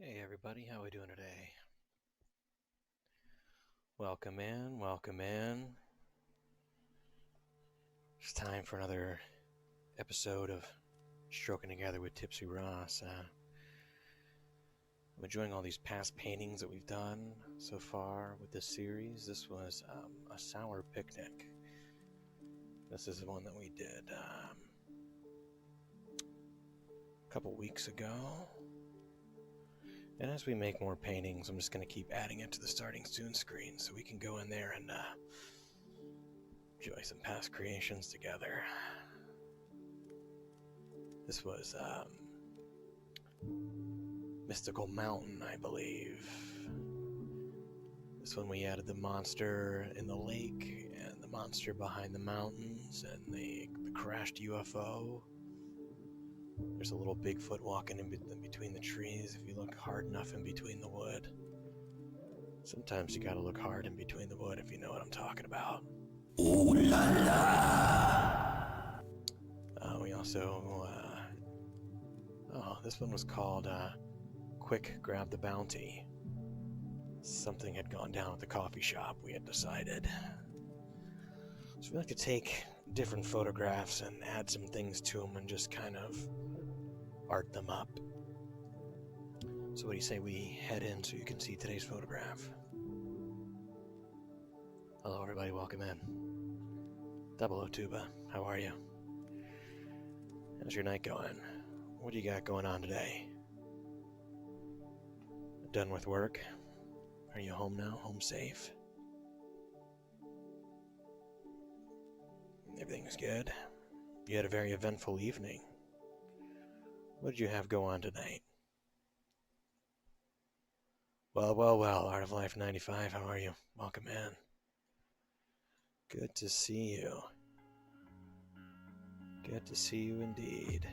Hey everybody, how are we doing today? Welcome in, welcome in. It's time for another episode of Stroking Together with TipsyRoss. I'm enjoying all these past paintings that we've done so far with this series. This was a sour picnic. This is the one that we did a couple weeks ago. And as we make more paintings, I'm just going to keep adding it to the starting soon screen so we can go in there and enjoy some past creations together. This was Mystical Mountain, I believe. This one we added the monster in the lake and the monster behind the mountains and the crashed UFO. There's a little Bigfoot walking in between the trees if you look hard enough in between the wood. Sometimes you gotta look hard in between the wood if you know what I'm talking about. Ooh la la! We also, this one was called Quick Grab the Bounty. Something had gone down at the coffee shop, we had decided. So we like to take different photographs and add some things to them and just kind of art them up. So what do you say we head in so you can see today's photograph? Hello everybody, welcome in. Double O Tuba, how are you? How's your night going? What do you got going on today? Done with work? Are you home now? Home safe? Everything's good? You had a very eventful evening. What did you have go on tonight? Well, Art of Life 95, how are you? Welcome in. Good to see you. Good to see you indeed.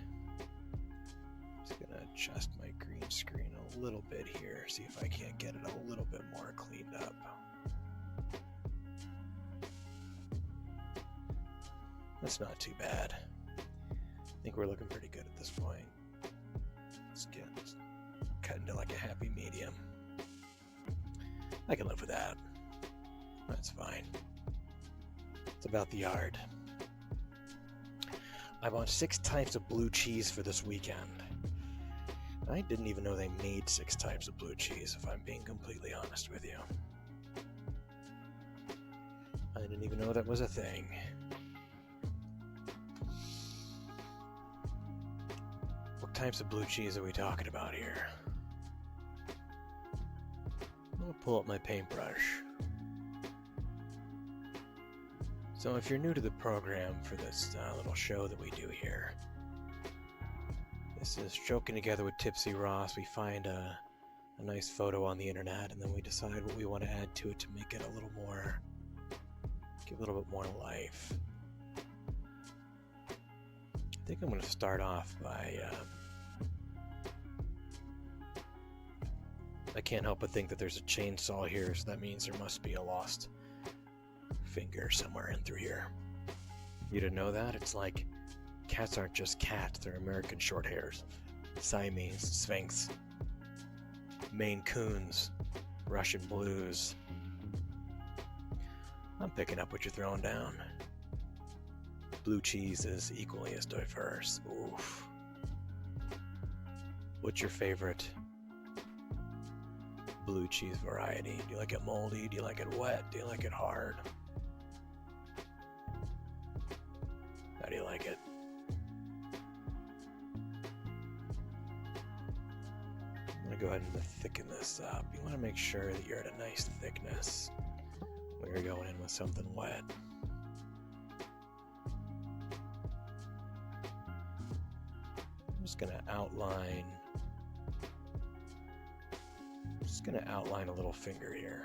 Just gonna adjust my green screen a little bit here, see if I can't get it a little bit more cleaned up. That's not too bad. I think we're looking pretty good at this point. Let's get cut into like a happy medium. I can live with that. That's fine. It's about the art. I bought 6 types of blue cheese for this weekend. I didn't even know they made 6 types of blue cheese, if I'm being completely honest with you. I didn't even know that was a thing. What types of blue cheese are we talking about here? I'm gonna pull up my paintbrush. So if you're new to the program for this little show that we do here, this is Stroking Together with TipsyRoss. We find a nice photo on the internet and then we decide what we want to add to it to make it a little more, give a little bit more life. I think I'm going to start off by, I can't help but think that there's a chainsaw here, so that means there must be a lost finger somewhere in through here. You didn't know that? It's like cats aren't just cats, they're American short hairs, Siamese, Sphinx, Maine Coons, Russian Blues. I'm picking up what you're throwing down. Blue cheese is equally as diverse. Oof. What's your favorite blue cheese variety? Do you like it moldy? Do you like it wet? Do you like it hard? How do you like it? I'm going to go ahead and thicken this up. You want to make sure that you're at a nice thickness when you're going in with something wet. I'm just going to outline a little finger here.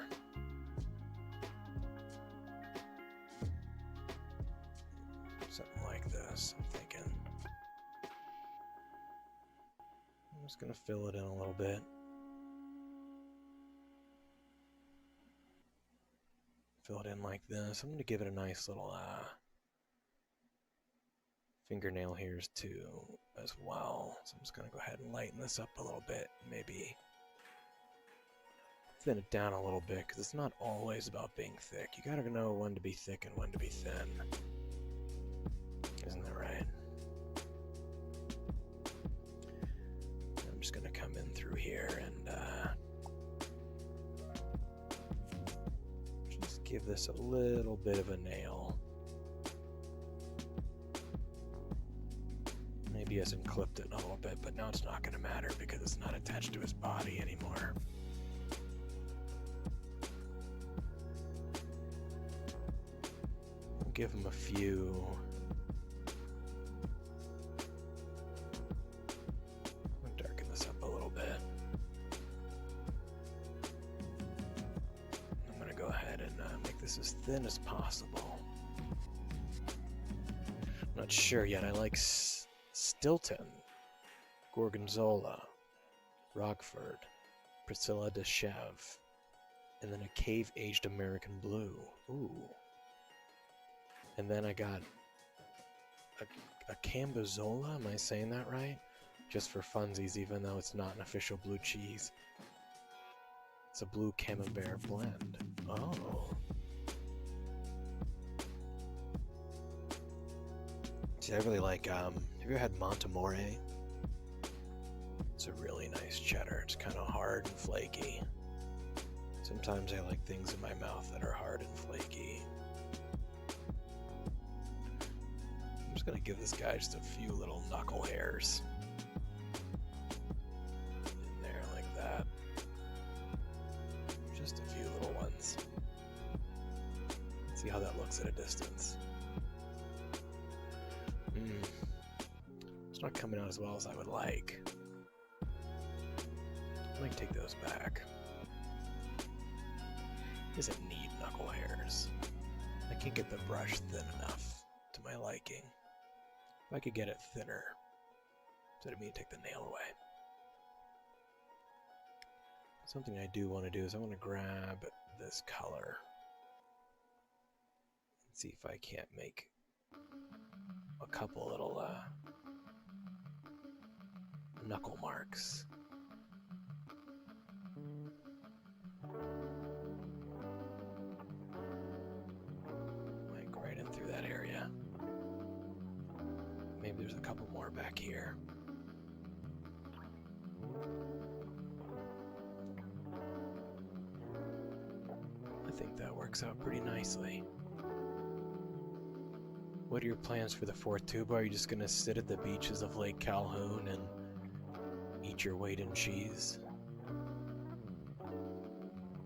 Something like this, I'm thinking. I'm just going to fill it in a little bit. Fill it in like this. I'm going to give it a nice little fingernail hairs too as well. So I'm just going to go ahead and lighten this up a little bit. Maybe thin it down a little bit, because it's not always about being thick. You gotta know when to be thick and when to be thin. Isn't that right? I'm just gonna come in through here and just give this a little bit of a nail. Maybe he hasn't clipped it a little bit, but now it's not gonna matter because it's not attached to his body anymore. We'll give him a few. As thin as possible. I'm not sure yet. I like Stilton, Gorgonzola, Rockford, Priscilla de Chev, and then a cave-aged American Blue. Ooh. And then I got a Cambozola. Am I saying that right? Just for funsies, even though it's not an official blue cheese. It's a blue camembert blend. Oh. See, I really like, have you ever had Montemore? It's a really nice cheddar. It's kind of hard and flaky. Sometimes I like things in my mouth that are hard and flaky. I'm just gonna give this guy just a few little knuckle hairs. In there like that. Just a few little ones. See how that looks at a distance. It's not coming out as well as I would like. I might take those back. Doesn't need knuckle hairs. I can't get the brush thin enough to my liking. If I could get it thinner, instead of me take the nail away. Something I do want to do is I want to grab this color and see if I can't make a couple little knuckle marks. Like right in through that area. Maybe there's a couple more back here. I think that works out pretty nicely. What are your plans for the 4th tuba? Are you just going to sit at the beaches of Lake Calhoun and eat your weight in cheese?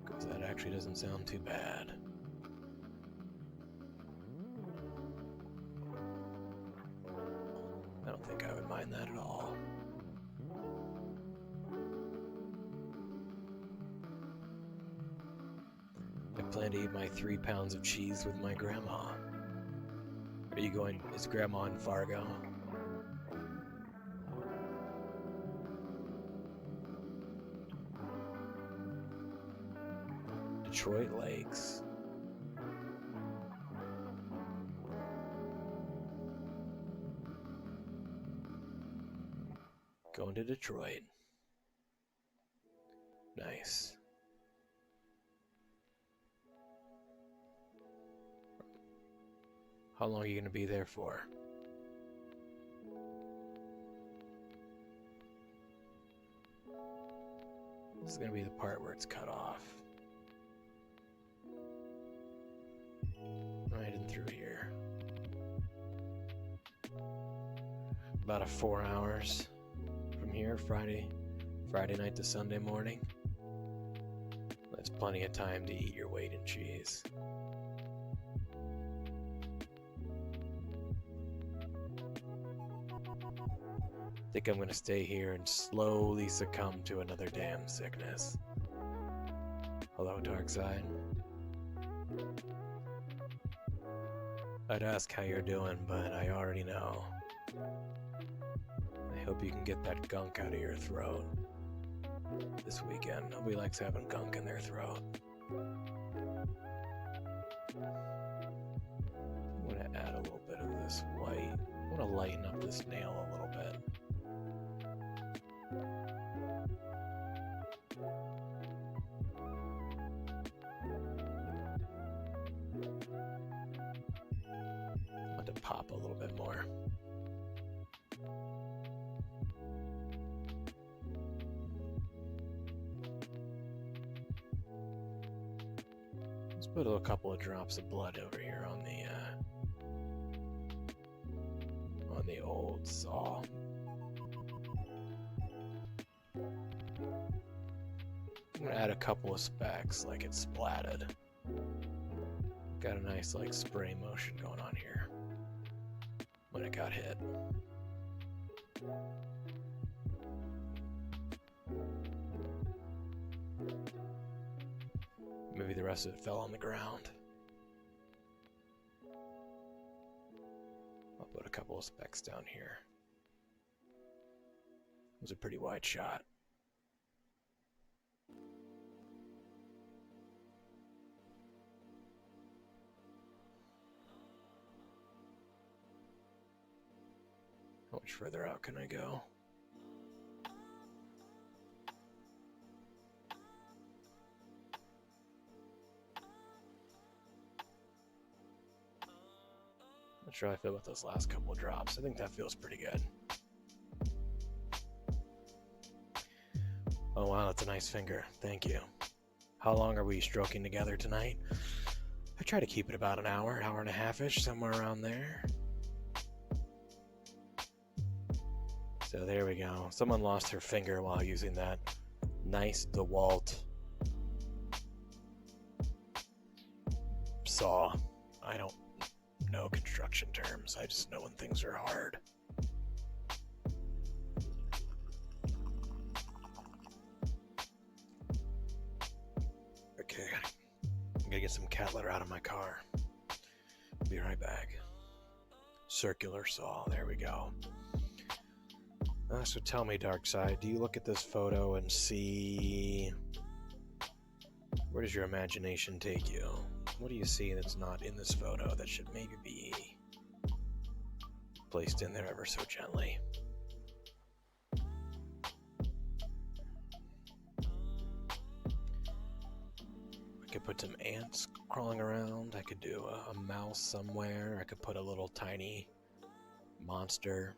Because that actually doesn't sound too bad. I don't think I would mind that at all. I plan to eat my 3 pounds of cheese with my grandma. Are you going? Is Grandma in Fargo? Detroit Lakes. Going to Detroit. Nice. How long are you going to be there for? This is going to be the part where it's cut off. Right in through here. About 4 hours from here, Friday night to Sunday morning. That's plenty of time to eat your weight in cheese. I think I'm going to stay here and slowly succumb to another damn sickness. Hello, dark side. I'd ask how you're doing, but I already know. I hope you can get that gunk out of your throat this weekend. Nobody likes having gunk in their throat. I'm going to add a little bit of this white. I want to lighten up this nail a little bit. to pop a little bit more. Let's put a couple of drops of blood over here on the old saw. I'm gonna add a couple of specks like it's splatted. Got a nice like spray motion going on here when it got hit. Maybe the rest of it fell on the ground. I'll put a couple of specks down here. It was a pretty wide shot. How much further out can I go? Not sure how I feel about those last couple of drops. I think that feels pretty good. Oh wow, that's a nice finger. Thank you. How long are we stroking together tonight? I try to keep it about an hour and a half-ish, somewhere around there. So there we go. Someone lost her finger while using that nice DeWalt saw. I don't know construction terms. I just know when things are hard. Okay, I'm gonna get some cat litter out of my car. Be right back. Circular saw. There we go. So tell me, Darkside, do you look at this photo and see... Where does your imagination take you? What do you see that's not in this photo that should maybe be placed in there ever so gently? I could put some ants crawling around. I could do a mouse somewhere. I could put a little tiny monster.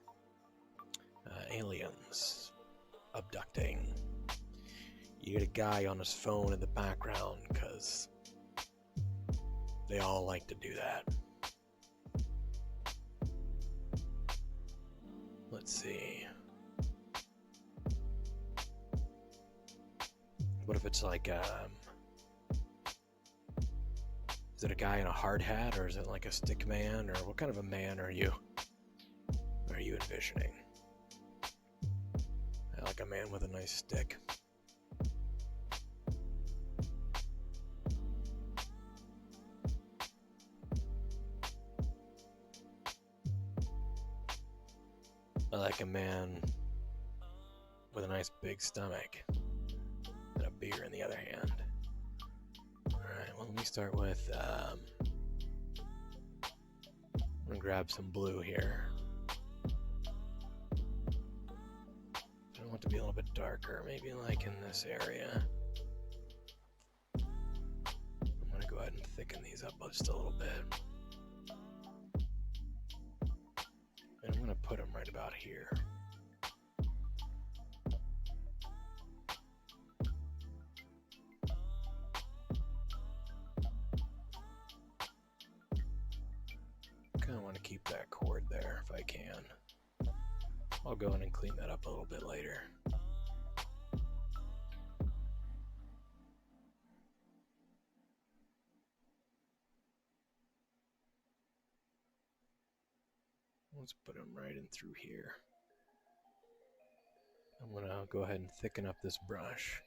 Aliens abducting. You get a guy on his phone in the background because they all like to do that. Let's see. What if it's like, is it a guy in a hard hat, or is it like a stick man, or what kind of a man are you envisioning? I like a man with a nice stick. I like a man with a nice big stomach and a beer in the other hand. Alright, well, let me start with, I'm gonna grab some blue here. I want it to be a little bit darker, maybe like in this area. I'm gonna go ahead and thicken these up just a little bit. And I'm gonna put them right about here. Kinda want to keep that cord there if I can. I'll go in and clean that up a little bit later. Let's put them right in through here. I'm gonna go ahead and thicken up this brush.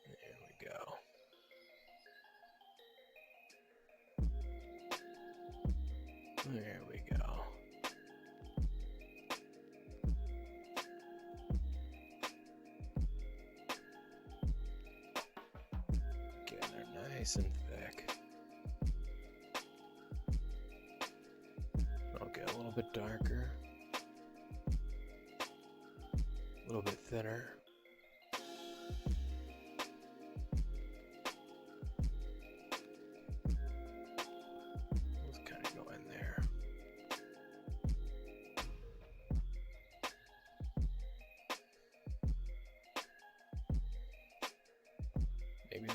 There we go. There we go. Getting her nice and thick. I'll get a little bit darker. A little bit thinner.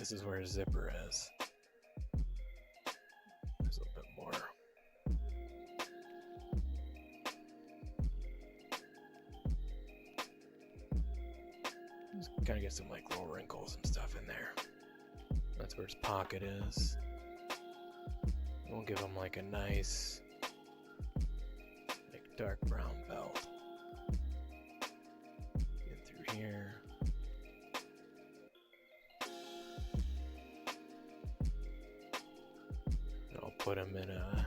this is where his zipper is. There's a little bit more. Just kind of get some like little wrinkles and stuff in there. That's where his pocket is. We'll give him like a nice, like dark brown belt. Get through here. And I'll put him in a,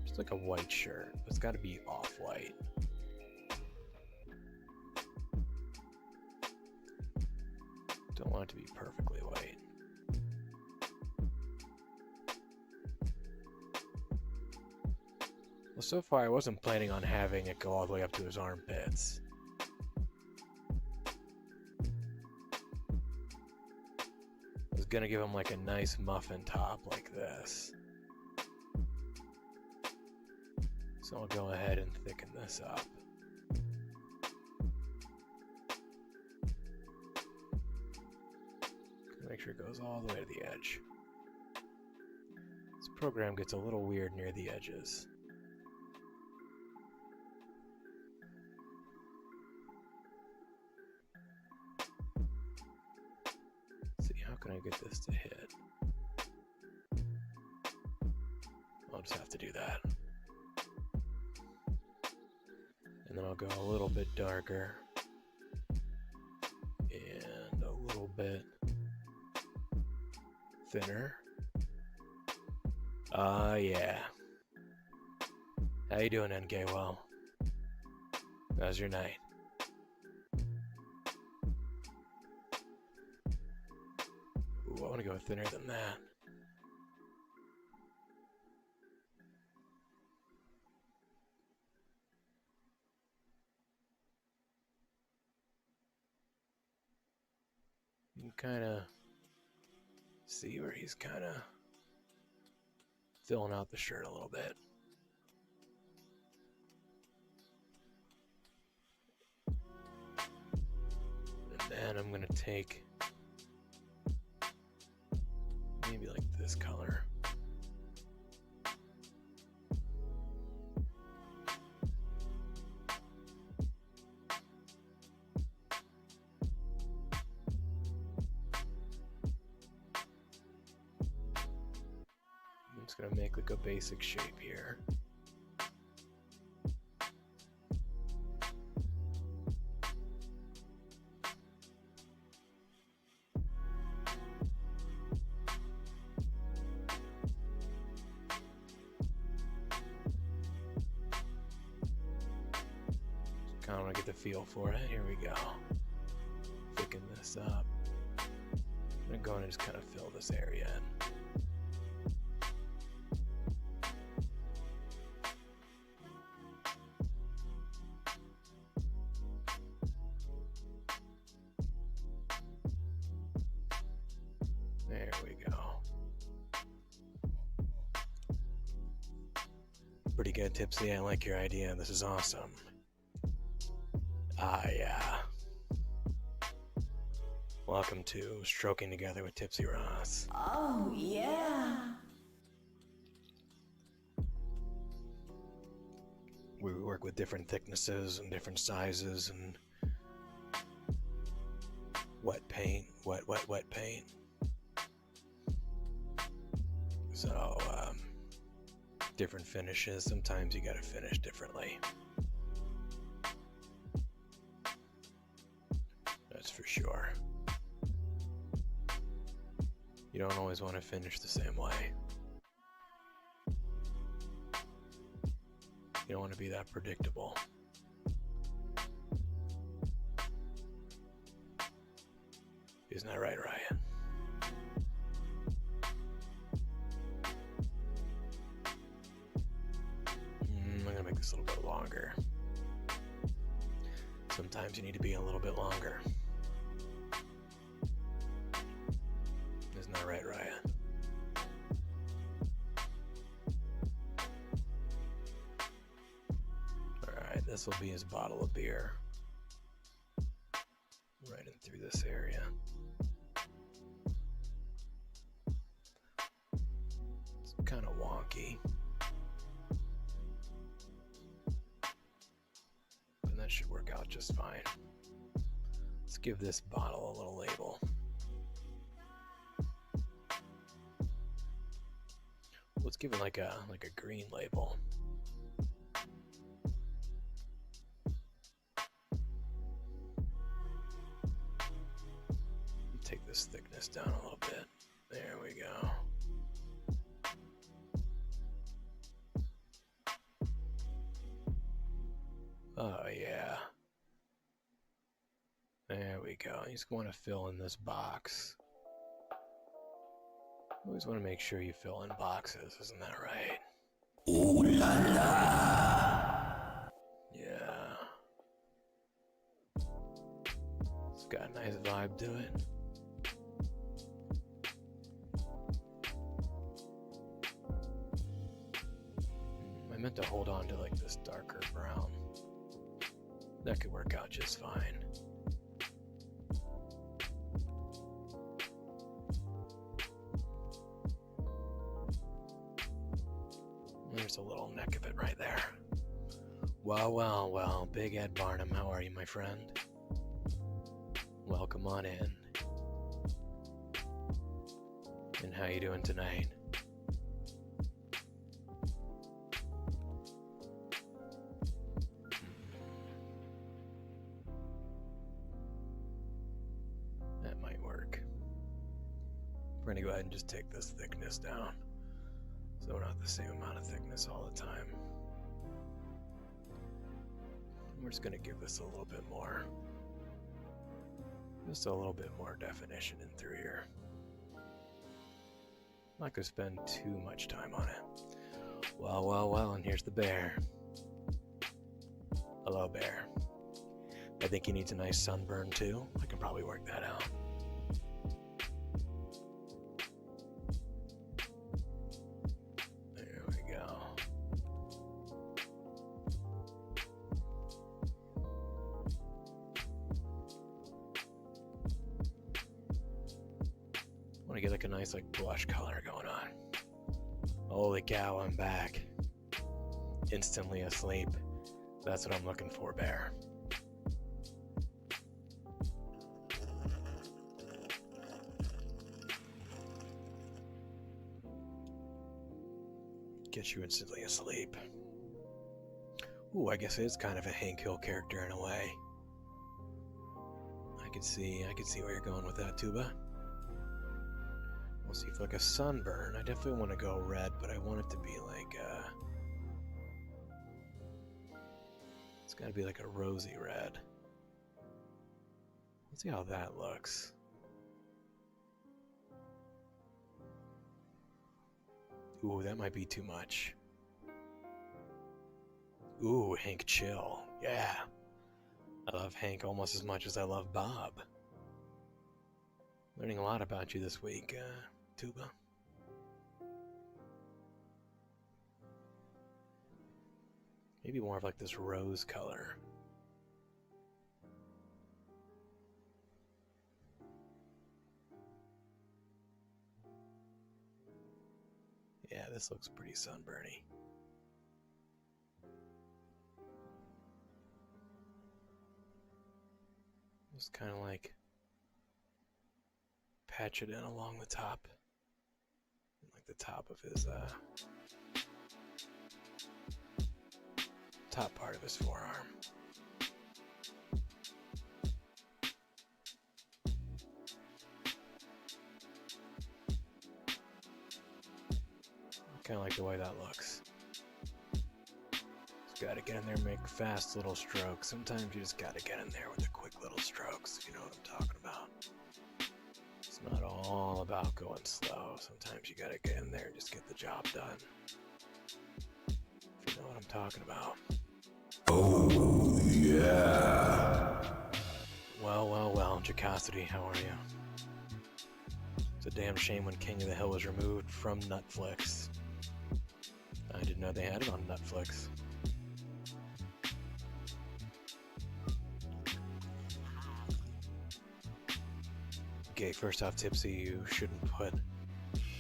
just like a white shirt. It's got to be off-white. Don't want it to be perfectly white. Well, so far I wasn't planning on having it go all the way up to his armpits. I was gonna give him like a nice muffin top like this. So I'll go ahead and thicken this up. Make sure it goes all the way to the edge. This program gets a little weird near the edges. Let's see, how can I get this to hit? I'll just have to do that. And then I'll go a little bit darker. And a little bit thinner. Yeah. How you doing, NK? Well, how's your night? Ooh, I want to go thinner than that. You can kind of see where he's kind of filling out the shirt a little bit. And then I'm going to take maybe like this color. I'm just going to make like a basic shape here. Kind of want to get the feel for it. Here we go. Thicken this up. I'm going to go in and just kind of fill this area in. There we go. Pretty good, Tipsy. I like your idea. This is awesome. Yeah. Welcome to Stroking Together with TipsyRoss. Oh, yeah. We work with different thicknesses and different sizes and wet paint, wet paint. So, different finishes. Sometimes you gotta finish differently. That's for sure. You don't always want to finish the same way. You don't want to be that predictable. Isn't that right, Ryan? I'm gonna make this a little bit longer. Sometimes you need to be a little bit longer. Isn't that right, Ryan? Alright, this will be his bottle of beer. Right in through this area. sticky. And that should work out just fine. Let's give this bottle a little label. Let's give it like a green label. Take this thickness down a little bit. There we go. Oh yeah. There we go. You just want to fill in this box. Always want to make sure you fill in boxes, isn't that right? Ooh la la. Yeah. It's got a nice vibe to it. I meant to hold on to like this darker brown. That could work out just fine. There's a little neck of it right there. Well, well, well, Big Ed Barnum, how are you, my friend? Welcome on in. And how you doing tonight? That might work. We're gonna go ahead and just take this thickness down, so we're not the same amount of thickness all the time. We're just going to give this a little bit more. Just a little bit more definition in through here. I'm not going to spend too much time on it. Well, well, well, and here's the bear. Hello, bear. I think he needs a nice sunburn too. I can probably work that out. Get like a nice like blush color going on. Holy cow, I'm back. Instantly asleep. That's what I'm looking for, bear. Get you instantly asleep. Ooh, I guess it is kind of a Hank Hill character in a way. I can see where you're going with that, Tuba. We'll see if like a sunburn. I definitely want to go red, but I want it to be like it's got to be like a rosy red. Let's see how that looks. Ooh, that might be too much. Ooh, Hank chill. Yeah. I love Hank almost as much as I love Bob. Learning a lot about you this week, Tuba. Maybe more of like this rose color. Yeah, this looks pretty sunburny. Just kind of like patch it in along the top, like the top of his top part of his forearm. Kind of like the way that looks. Just gotta get in there and make fast little strokes. Sometimes you just gotta get in there with the quick little strokes, if you know what I'm talking about. It's not all about going slow. Sometimes you gotta get in there and just get the job done. If you know what I'm talking about. Oh, yeah. Well, well, well, Jacosity, how are you? It's a damn shame when King of the Hill was removed from Netflix. I didn't know they had it on Netflix. Okay, first off, Tipsy, you shouldn't put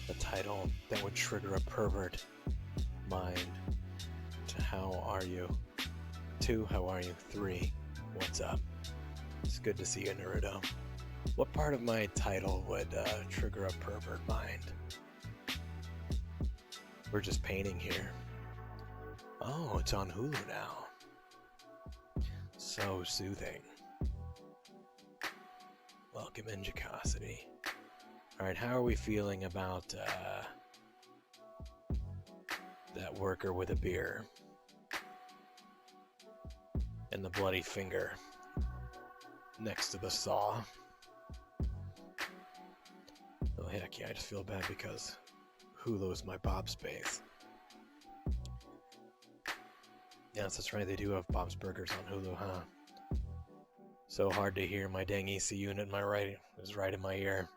a title that would trigger a pervert mind to how are you? 2, how are you? 3, what's up? It's good to see you, Naruto. What part of my title would trigger a pervert mind? We're just painting here. Oh, it's on Hulu now. So soothing. Welcome in, Jacosity. Alright, how are we feeling about that worker with a beer? And the bloody finger next to the saw. Oh heck yeah, I just feel bad because Hulu is my Bob space. Yes, that's right, they do have Bob's Burgers on Hulu, huh? So hard to hear, my dang EC unit in my right is right in my ear.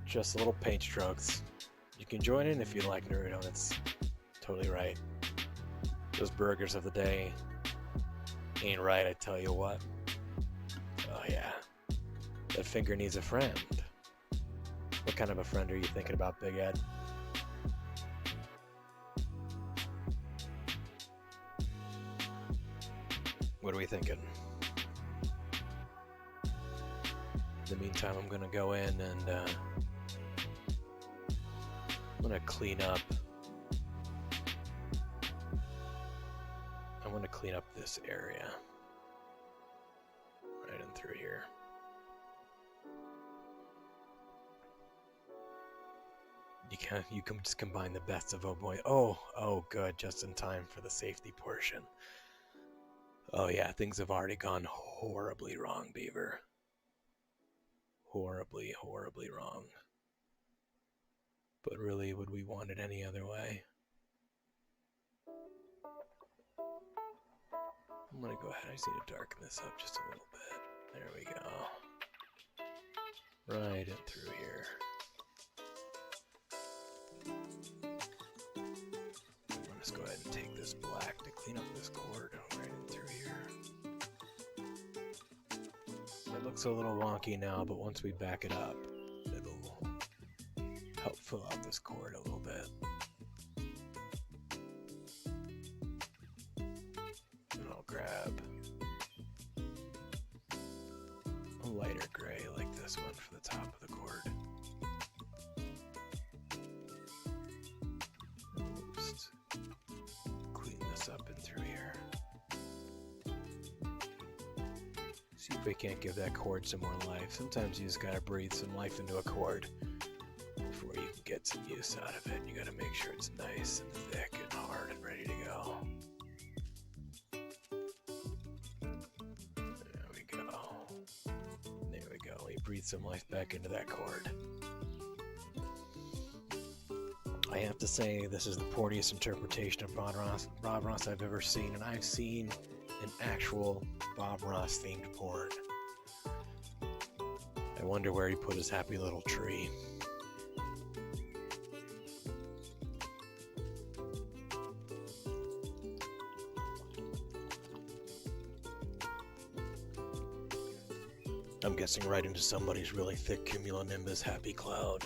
Just little paint strokes. You can join in if you like, Naruto, that's totally right. Those burgers of the day ain't right, I tell you what. Oh yeah, that finger needs a friend. What kind of a friend are you thinking about, Big Ed? What are we thinking? In the meantime, I'm gonna go in and I'm gonna clean up. I want to clean up this area. Right in through here. You can just combine the best of oh boy. Oh good, just in time for the safety portion. Oh yeah, things have already gone horribly wrong, Beaver. Horribly, horribly wrong. But really, would we want it any other way? I'm gonna go ahead, I just need to darken this up just a little bit. There we go. Right in through here. I'm gonna just go ahead and take this black to clean up this cord right in through here. It looks a little wonky now, but once we back it up, it'll help fill out this cord a little bit. And I'll grab a lighter gray like this one for the top of the cord. Just clean this up in through here. See if we can't give that cord some more life. Sometimes you just gotta breathe some life into a cord before you can get some use out of it. You gotta make sure it's nice and thick and hard and ready to go. There we go. There we go. We breathe some life back into that cord. I have to say, this is the porniest interpretation of Bob Ross I've ever seen, and I've seen an actual Bob Ross themed porn. I wonder where he put his happy little tree. I'm guessing right into somebody's really thick cumulonimbus happy cloud.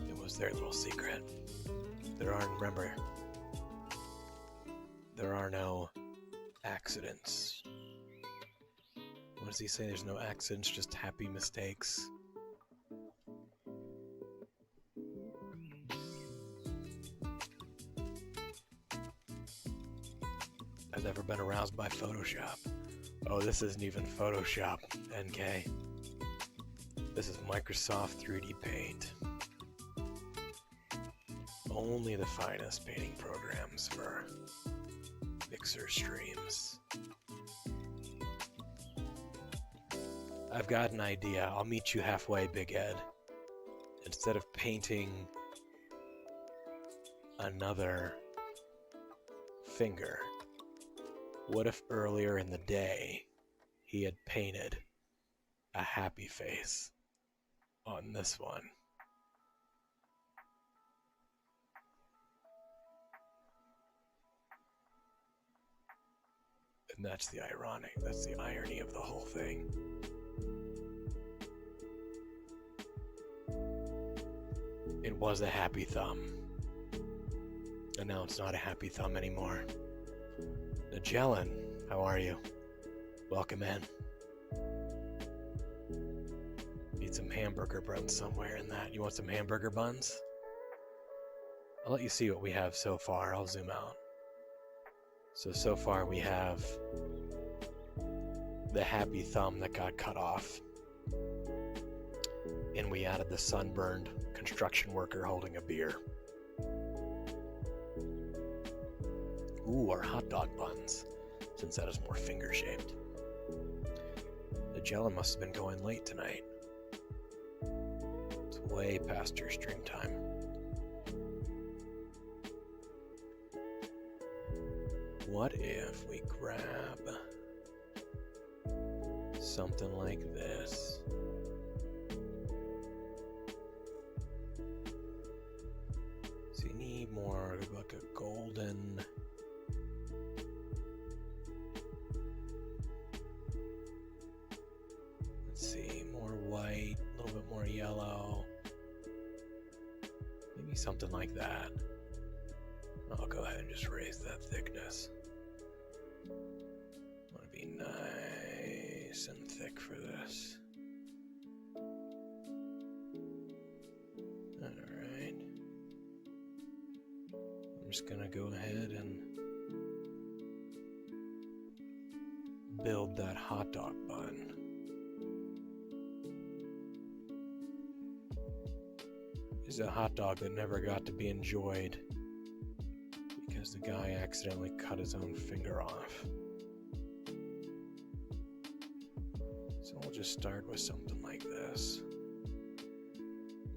It was their little secret. Remember, there are no accidents. What does he say? There's no accidents, just happy mistakes. I've never been aroused by Photoshop. Oh, this isn't even Photoshop, NK. This is Microsoft 3D Paint. Only the finest painting programs for Mixer streams. I've got an idea. I'll meet you halfway, Big Ed. Instead of painting another finger, what if earlier in the day he had painted a happy face on this one? And that's the irony of the whole thing. It was a happy thumb. And now it's not a happy thumb anymore. Magellan, how are you? Welcome in. Need some hamburger buns somewhere in that. You want some hamburger buns? I'll let you see what we have so far. I'll zoom out. So far we have the happy thumb that got cut off. And we added the sunburned construction worker holding a beer. Ooh, our hot dog buns, since that is more finger-shaped. The Magellan must have been going late tonight. It's way past your stream time. What if we grab something like this? So you need more like a golden... Let's see, more white, a little bit more yellow. Maybe something like that. I'll go ahead and just raise that thickness. I want to be nice and thick for this. Alright. I'm just gonna go ahead and build that hot dog bun. This is a hot dog that never got to be enjoyed because the guy accidentally cut his own finger off. So we'll just start with something like this.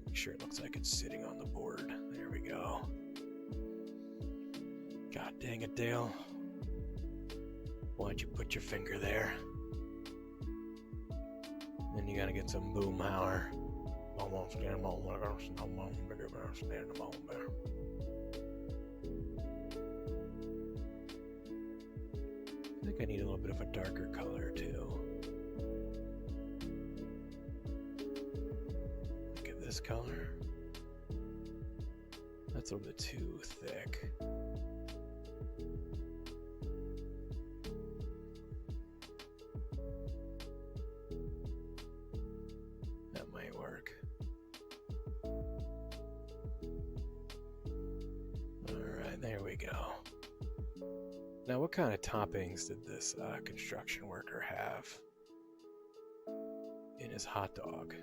Make sure it looks like it's sitting on the board. There we go. God dang it, Dale. Why'd you put your finger there? Then you gotta get some boomhauer. I won't stand alone. I think I need a little bit of a darker color too. Look at this color. That's a little bit too thick. That might work. Alright, there we go. Now, what kind of toppings did this construction worker have in his hot dog?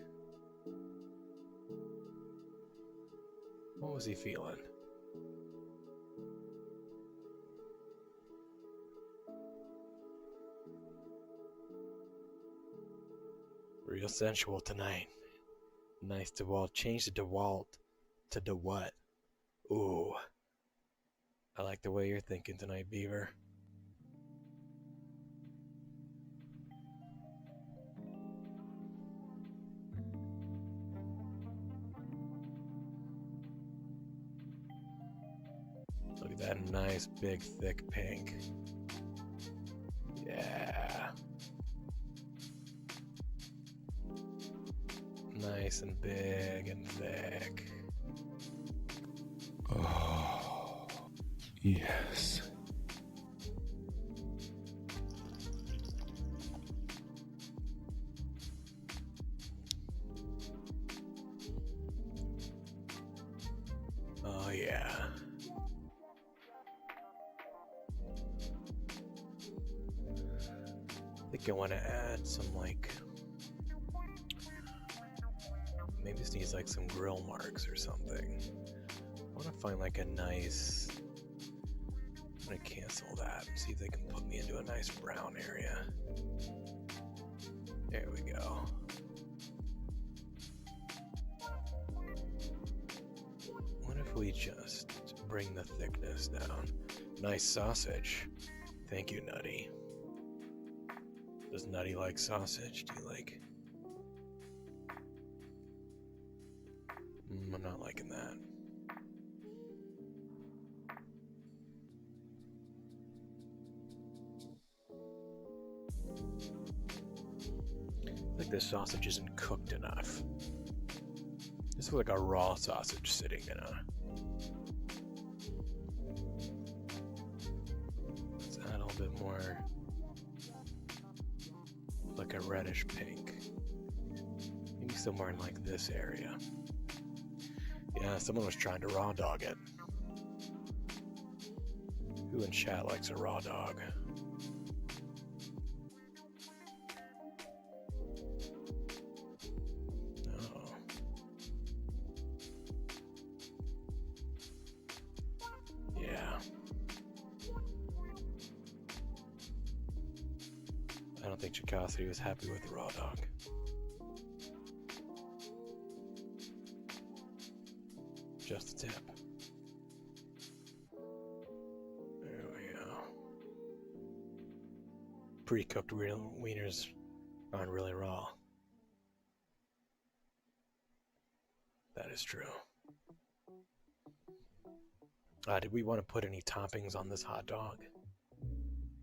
What was he feeling? Real sensual tonight. Nice DeWalt. Change the DeWalt to DeWhat. Ooh. I like the way you're thinking tonight, Beaver. Look at that nice, big, thick pink. Yeah. Nice and big and thick. Oh, yes. Oh, yeah. I think I want to add some, like, maybe this needs like some grill marks or something. I want to find like a nice, I'm going to cancel that and see if they can put me into a nice brown area. There we go. What if we just bring the thickness down? Nice sausage. Thank you, Nutty. Does Nutty like sausage? Do you like? I'm not liking that. I think this sausage isn't cooked enough. This looks like a raw sausage sitting in a... Let's add a little bit more, like a reddish pink. Maybe somewhere in like this area. Yeah, someone was trying to raw dog it. Who in chat likes a raw dog? He was happy with the raw dog. Just a tip. There we go. Pre-cooked wieners aren't really raw. That is true. Did we want to put any toppings on this hot dog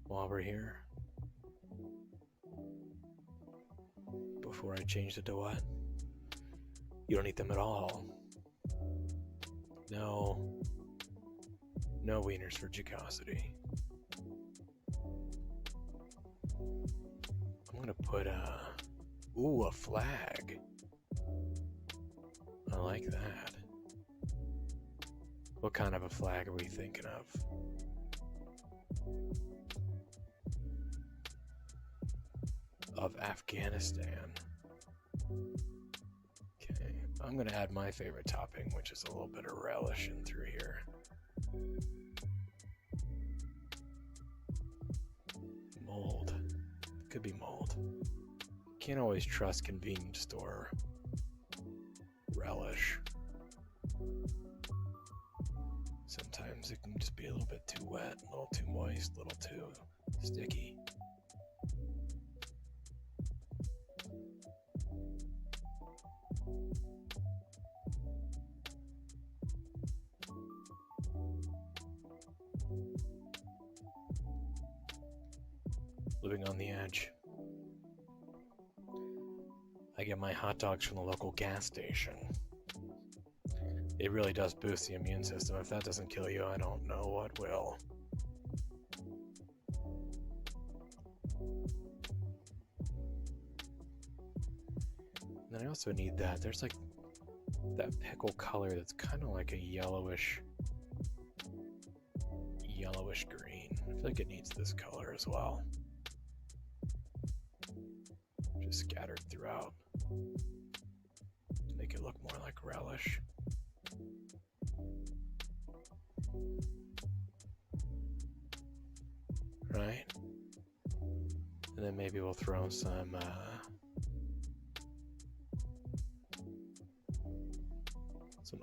while we're here? Before I changed it to what? You don't eat them at all. No. No wieners for Jacosity. I'm gonna put a flag. I like that. What kind of a flag are we thinking of? Of Afghanistan. Okay, I'm gonna add my favorite topping, which is a little bit of relish in through here. Mold. Could be mold. Can't always trust convenience store relish. Sometimes it can just be a little bit too wet, a little too moist, a little too sticky. Living on the edge. I get my hot dogs from the local gas station. It really does boost the immune system. If that doesn't kill you, I don't know what will. And then I also need that. There's like that pickle color that's kind of like a yellowish green. I feel like it needs this color as well. Just scattered throughout to make it look more like relish. Right? And then maybe we'll throw some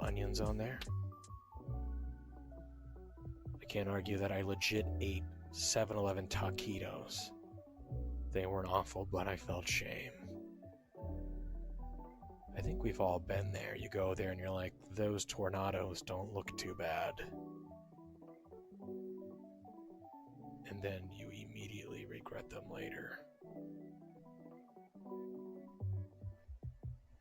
onions on there. I can't argue that I legit ate 7-Eleven taquitos. They weren't awful, but I felt shame. I think we've all been there. You go there and you're like, those tornadoes don't look too bad. And then you immediately regret them later.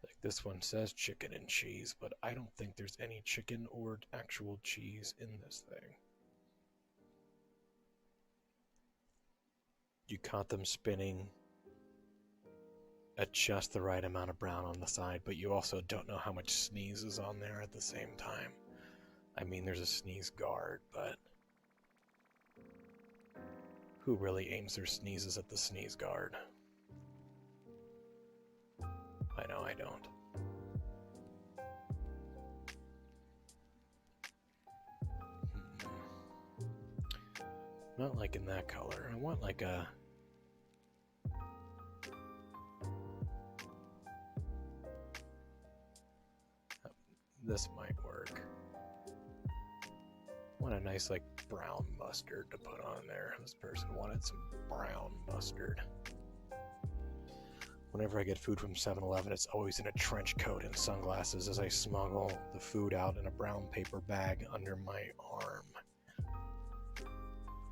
Like this one says chicken and cheese, but I don't think there's any chicken or actual cheese in this thing. You caught them spinning at just the right amount of brown on the side, but you also don't know how much sneeze is on there at the same time. I mean, there's a sneeze guard, but who really aims their sneezes at the sneeze guard? I know I don't. Not like in that color. I want like a... This might work. I want a nice like brown mustard to put on there. This person wanted some brown mustard. Whenever I get food from 7-Eleven, it's always in a trench coat and sunglasses as I smuggle the food out in a brown paper bag under my arm.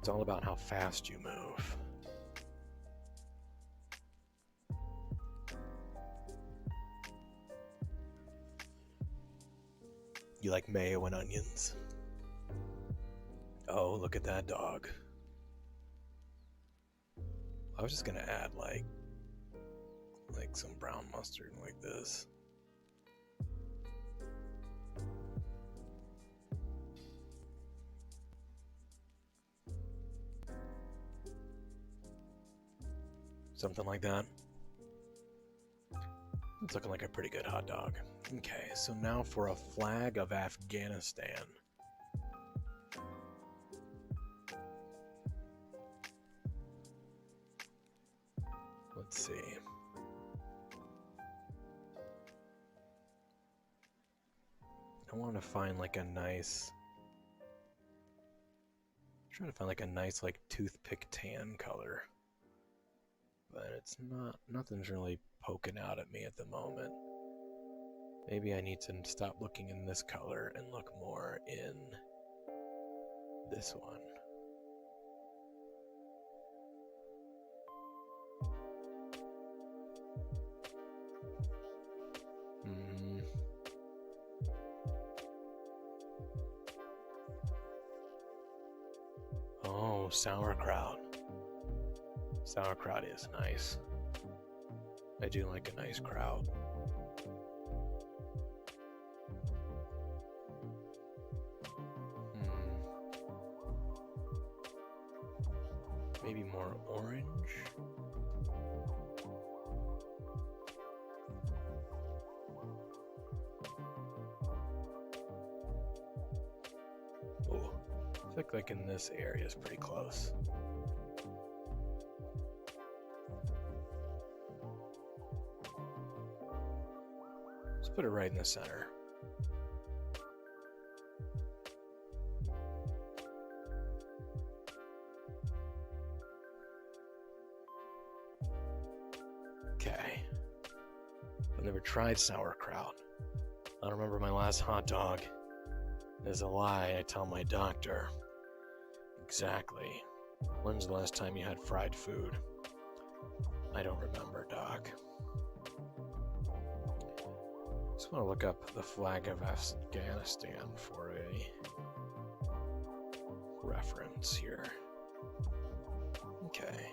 It's all about how fast you move. You like mayo and onions? Oh, look at that dog. I was just gonna add like some brown mustard like this. Something like that. It's looking like a pretty good hot dog. Okay, so now for a flag of Afghanistan. Let's see. I want to find like a nice... I'm trying to find like a nice like toothpick tan color. But it's not, nothing's really poking out at me at the moment. Maybe I need to stop looking in this color and look more in this one. Oh, sauerkraut. Sauerkraut is nice. I do like a nice kraut. Maybe more orange? Oh, I think like in this area is pretty close. Let's put it right in the center. Okay. I've never tried sauerkraut. I don't remember my last hot dog. There's a lie I tell my doctor. Exactly. When's the last time you had fried food? I don't remember, Doc. Just want to look up the flag of Afghanistan for a reference here. Okay.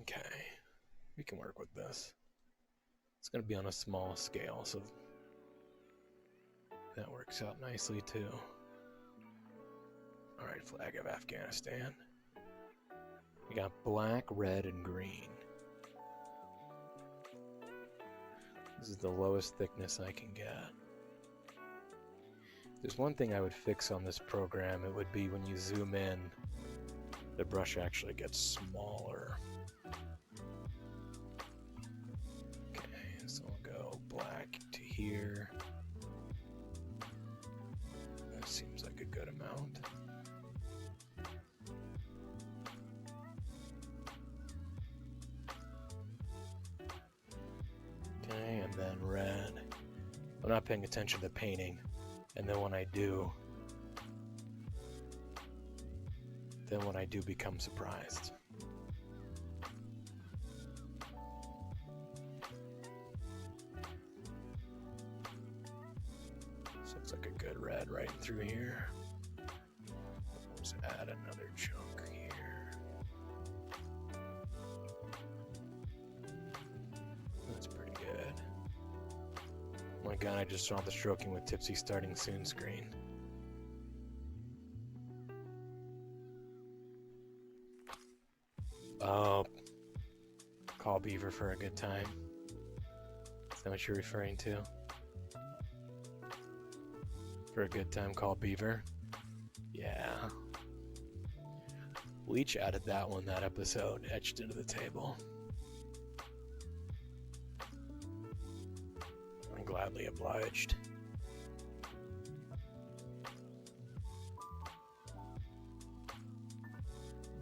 Okay. We can work with this. It's going to be on a small scale, so that works out nicely too. Alright, flag of Afghanistan. We got black, red, and green. This is the lowest thickness I can get. There's one thing I would fix on this program, it would be when you zoom in, the brush actually gets smaller. Okay, so I'll go black to here. That seems like a good amount. Okay, and then red. I'm not paying attention to painting, and then when I do become surprised. This looks like a good red right through here. Let's add another chunk here. That's pretty good. Oh my god, I just saw the Stroking with Tipsy starting soon screen. Oh, call Beaver for a good time. Is that what you're referring to? For a good time, call Beaver? Yeah. Leech added that one, that episode, etched into the table. I'm gladly obliged.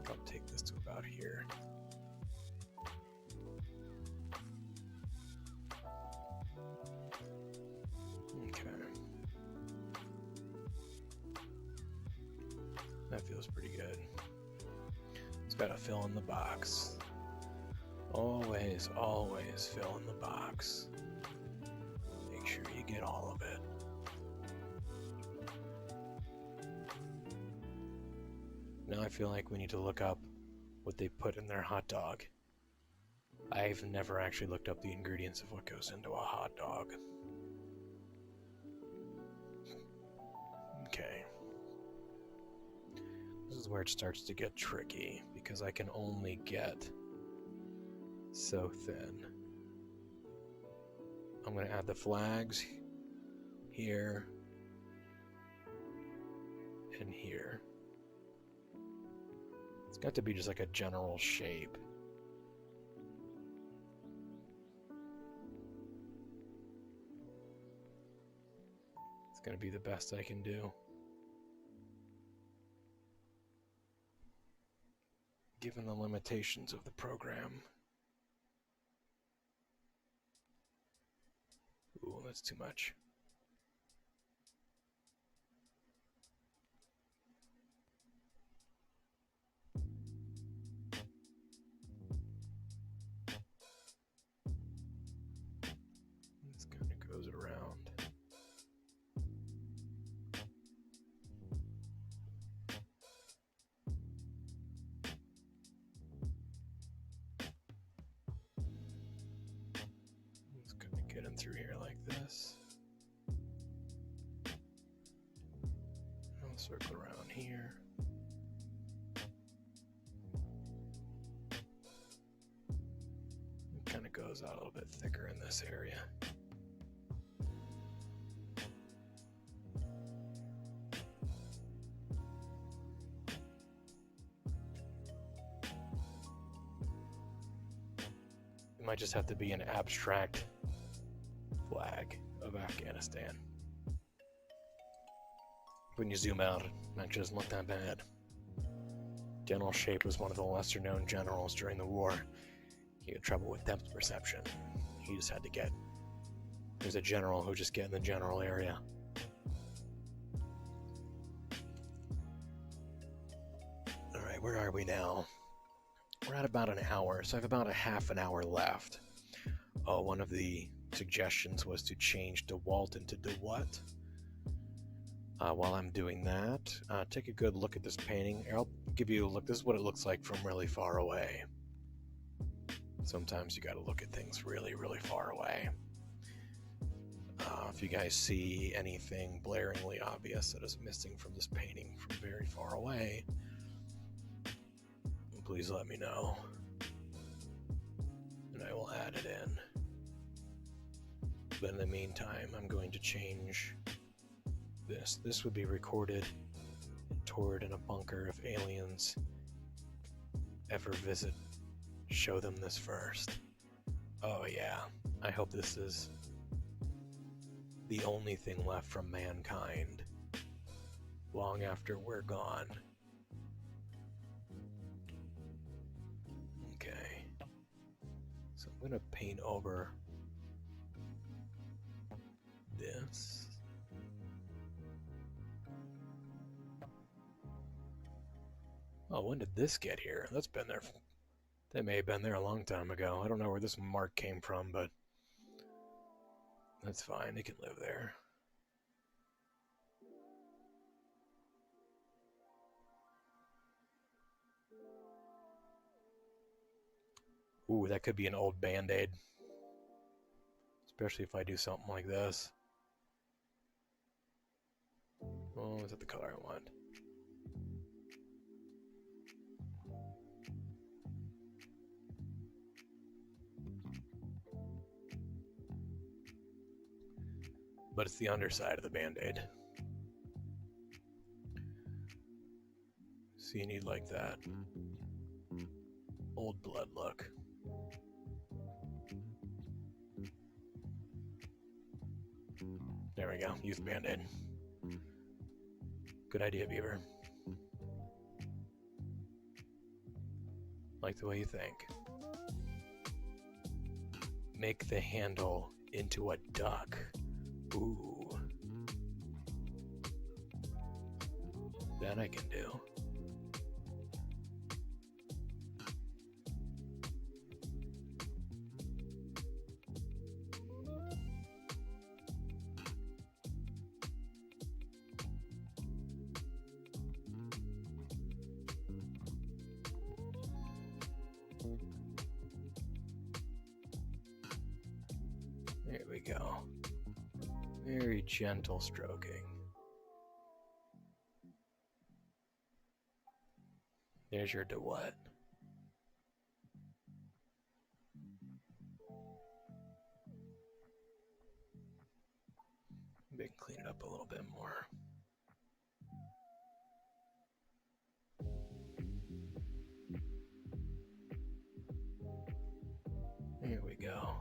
I'll take this to about here. Okay. That feels pretty good. It's got to fill in the box. Always, always fill in the box. Make sure you get all of it. Now I feel like we need to look up what they put in their hot dog. I've never actually looked up the ingredients of what goes into a hot dog. Okay. This is where it starts to get tricky, because I can only get so thin. I'm going to add the flags here and here. It's got to be just like a general shape. It's going to be the best I can do, given the limitations of the program. Ooh, that's too much. This kind of goes around. Just kind of get in through here like this. I'll circle around here. It kind of goes out a little bit thicker in this area. It might just have to be an abstract flag of Afghanistan. When you zoom out, it actually doesn't look that bad. General Shape was one of the lesser known generals during the war. He had trouble with depth perception. He just had to get... There's a general who just get in the general area. Alright, where are we now? We're at about an hour, so I have about a half an hour left. Oh, one of the suggestions was to change DeWalt into DeWhat. While I'm doing that, take a good look at this painting. I'll give you a look. This is what it looks like from really far away. Sometimes you got to look at things really, really far away. If you guys see anything blaringly obvious that is missing from this painting from very far away, please let me know, and I will add it in. But in the meantime, I'm going to change this. This would be recorded and stored in a bunker if aliens ever visit. Show them this first. Oh yeah, I hope this is the only thing left from mankind long after we're gone. Okay, so I'm gonna paint over this. Oh, when did this get here? That's been there. That may have been there a long time ago. I don't know where this mark came from, but that's fine. It can live there. Ooh, that could be an old Band-Aid. Especially if I do something like this. Oh, is that the color I want? But it's the underside of the Band-Aid. So you need like that old blood look. There we go, use the Band-Aid. Good idea, Beaver. Like the way you think. Make the handle into a duck. Ooh. That I can do. Very gentle stroking. There's your duet. Maybe clean it up a little bit more. Here we go.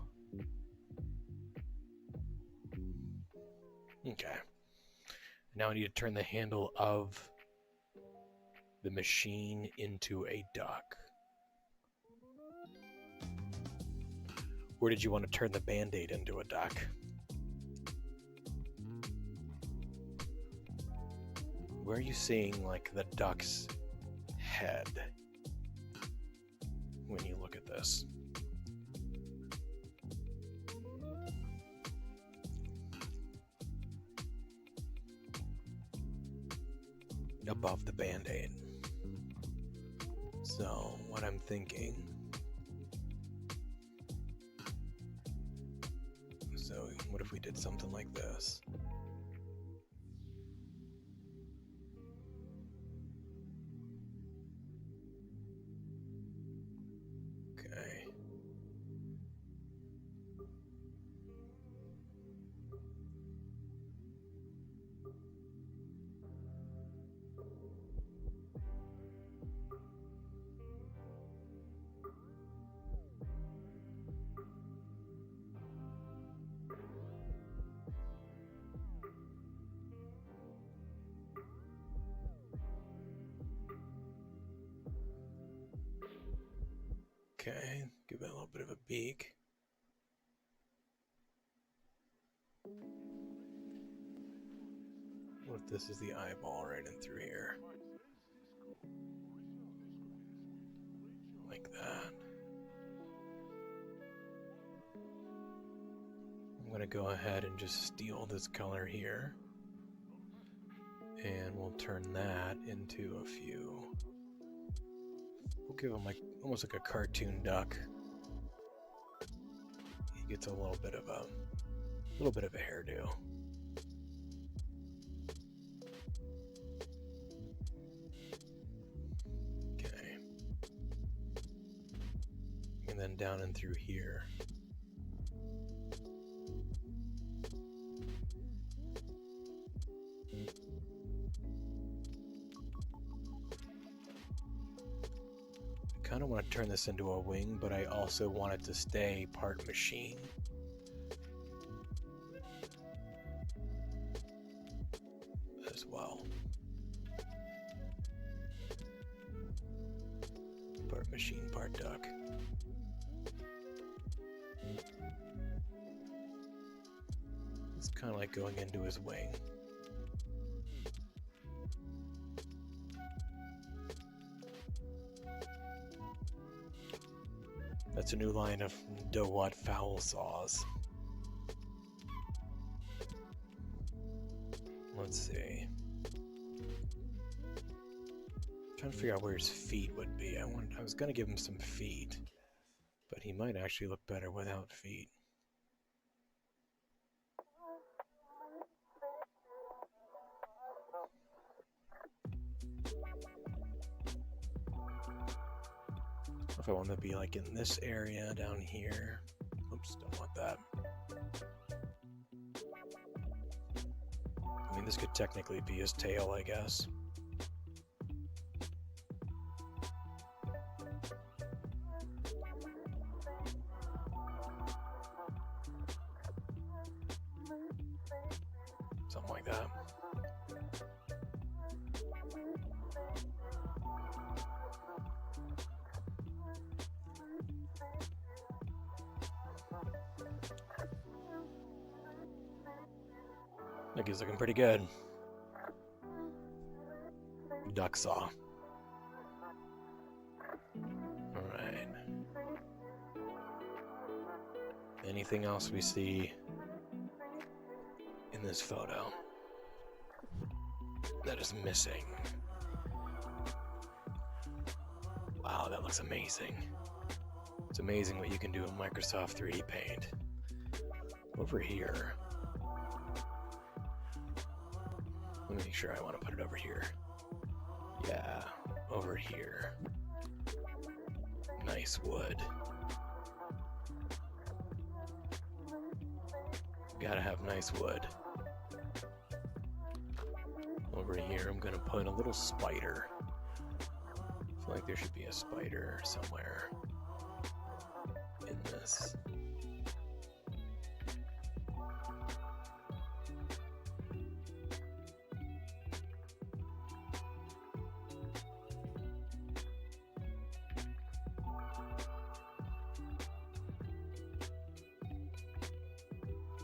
Okay. Now I need to turn the handle of the machine into a duck. Or did you want to turn the Band-Aid into a duck? Where are you seeing like the duck's head when you look at this? Above the Band-Aid. So what I'm thinking, so what if we did something like this? Okay. Okay, give it a little bit of a beak. What if this is the eyeball right in through here? Like that. I'm going to go ahead and just steal this color here. And we'll turn that into a few. We'll give him like almost like a cartoon duck. He gets a little bit of a hairdo. Okay. And then down and through here. I kind of want to turn this into a wing, but I also want it to stay part machine. As well. Part machine, part duck. It's kind of like going into his wing. That's a new line of DeWatt foul saws. Let's see. I'm trying to figure out where his feet would be. I was going to give him some feet, but he might actually look better without feet. If I want to be like in this area down here. Oops, don't want that. I mean, this could technically be his tail, I guess. Something like that. I think he's looking pretty good. Duck saw. Alright. Anything else we see in this photo that is missing? Wow, that looks amazing. It's amazing what you can do in Microsoft 3D Paint. Over here. Let me make sure I want to put it over here. Yeah, over here. Nice wood. Gotta have nice wood. Over here, I'm gonna put a little spider. I feel like there should be a spider somewhere in this.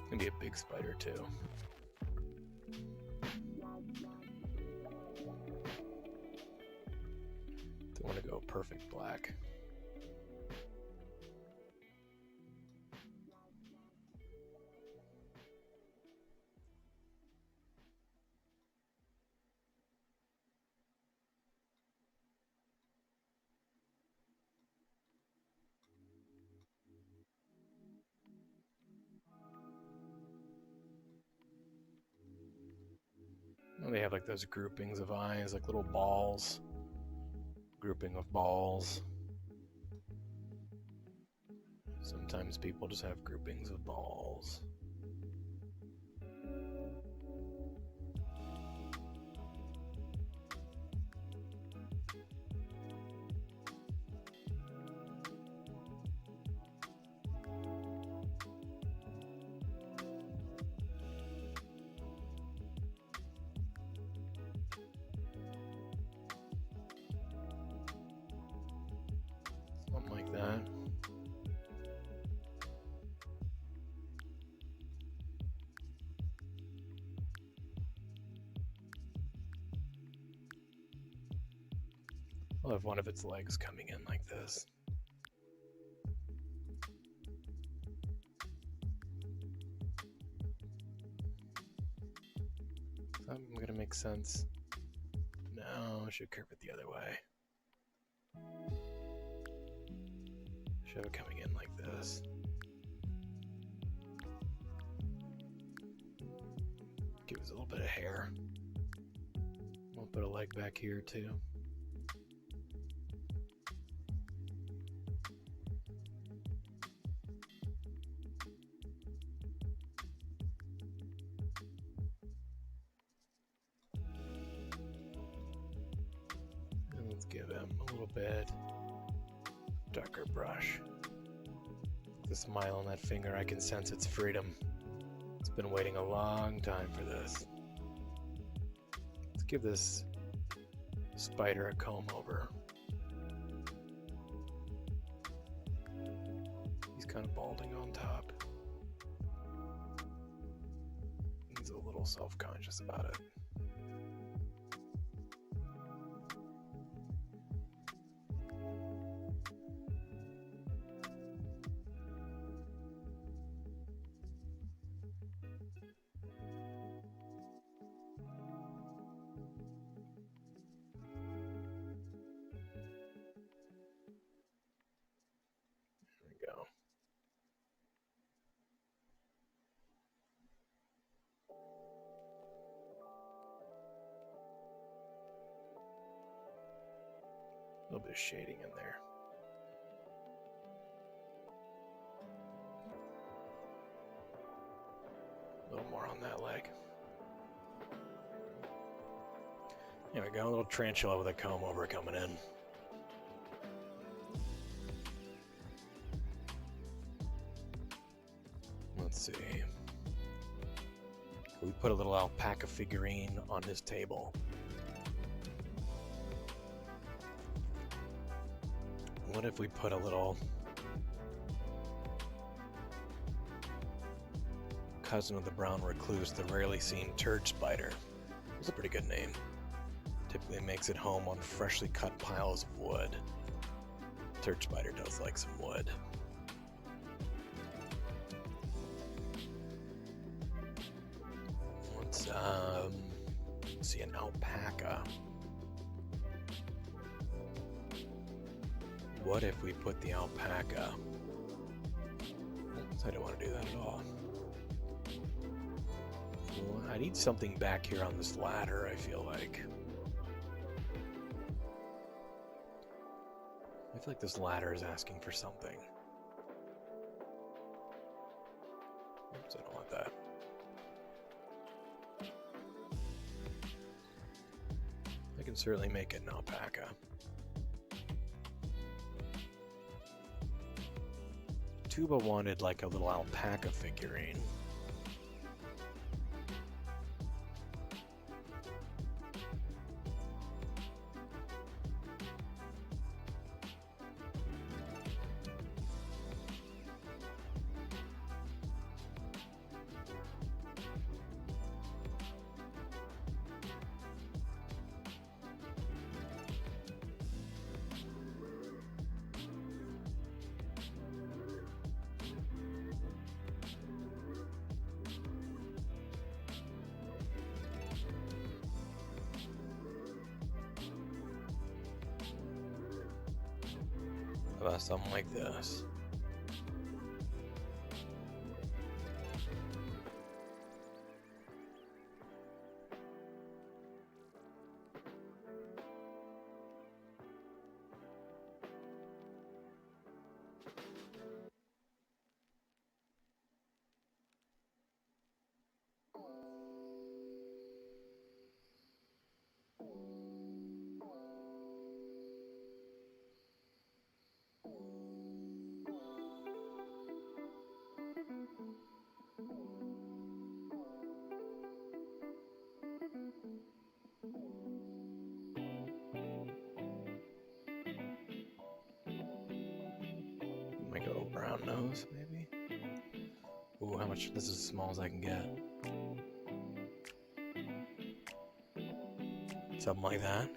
Gonna be a big spider too. Don't want to go perfect black. They have like those groupings of eyes, like little balls. Grouping of balls. Sometimes people just have groupings of balls. Something like that. I'll have one of its legs coming in like this. Is that gonna make sense? No, I should curve it the other way. Should have it coming in like this. Give us a little bit of hair. We'll put a leg back here too. And let's give him a little bit darker brush. The smile on that finger, I can sense its freedom. It's been waiting a long time for this. Let's give this spider a comb over. He's kind of balding on top. He's a little self-conscious about it. Go. A little bit of shading in there. A little more on that leg. There we go, a little tarantula with a comb over coming in. Let's see. We put a little alpaca figurine on his table. What if we put a little cousin of the brown recluse, the rarely seen turd spider? It's a pretty good name. Typically makes it home on freshly cut piles of wood. Turd spider does like some wood. Let's see, an alpaca. What if we put the alpaca? Oops, I don't want to do that at all. Well, I need something back here on this ladder, I feel like. I feel like this ladder is asking for something. Oops, I don't want that. I can certainly make it an alpaca. Tuba wanted like a little alpaca figurine. How about something like this? Make a little brown nose, maybe? Ooh, how much? This is as small as I can get. Something like that.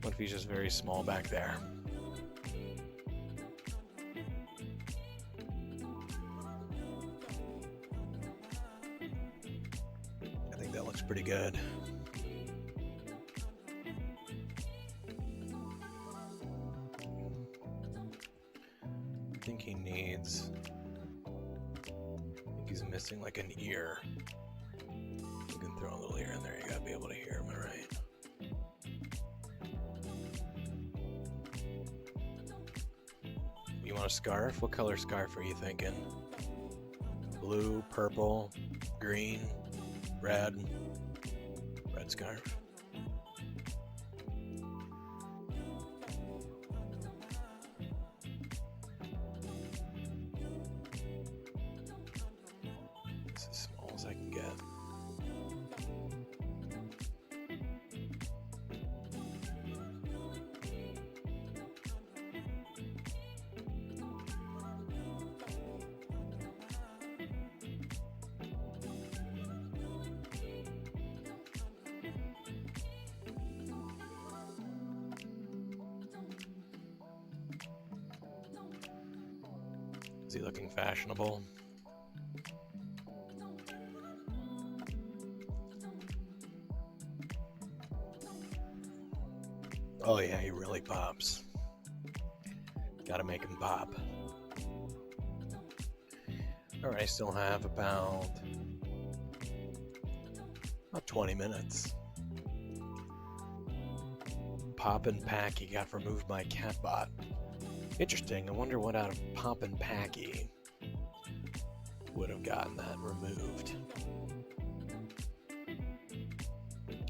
What if he's just very small back there? I think that looks pretty good. I think he needs... I think he's missing like an ear. You can throw a little ear in there, you gotta be able to hear, am I right? You want a scarf? What color scarf are you thinking? Blue, purple, green, red? Red scarf. It's as small as I can get. Is he looking fashionable? Oh yeah, he really pops. Gotta make him pop. Alright, I still have about 20 minutes. Pop and Packy got removed by Catbot. Interesting, I wonder what out of Pop and Packy would have gotten that removed.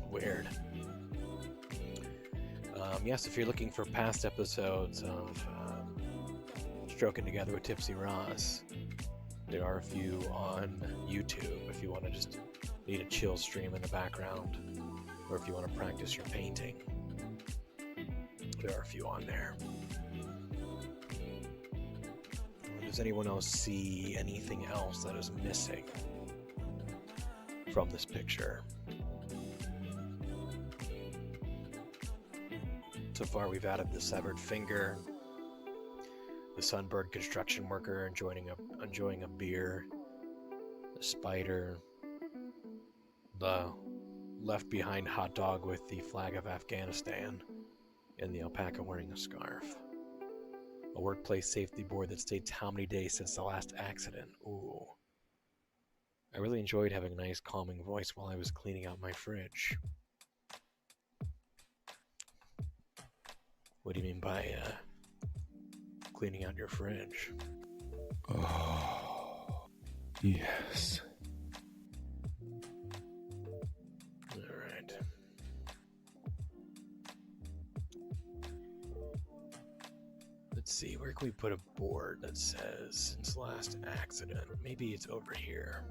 Weird. Yes, if you're looking for past episodes of Stroking Together with TipsyRoss, there are a few on YouTube if you want to just need a chill stream in the background, or if you want to practice your painting. There are a few on there. Does anyone else see anything else that is missing from this picture? So far we've added the severed finger, the sunburned construction worker enjoying a beer, the spider, the left behind hot dog with the flag of Afghanistan, and the alpaca wearing a scarf. A workplace safety board that states how many days since the last accident. Ooh. I really enjoyed having a nice calming voice while I was cleaning out my fridge. What do you mean by cleaning out your fridge? Oh, yes. Alright. Let's see, where can we put a board that says since last accident? Maybe it's over here.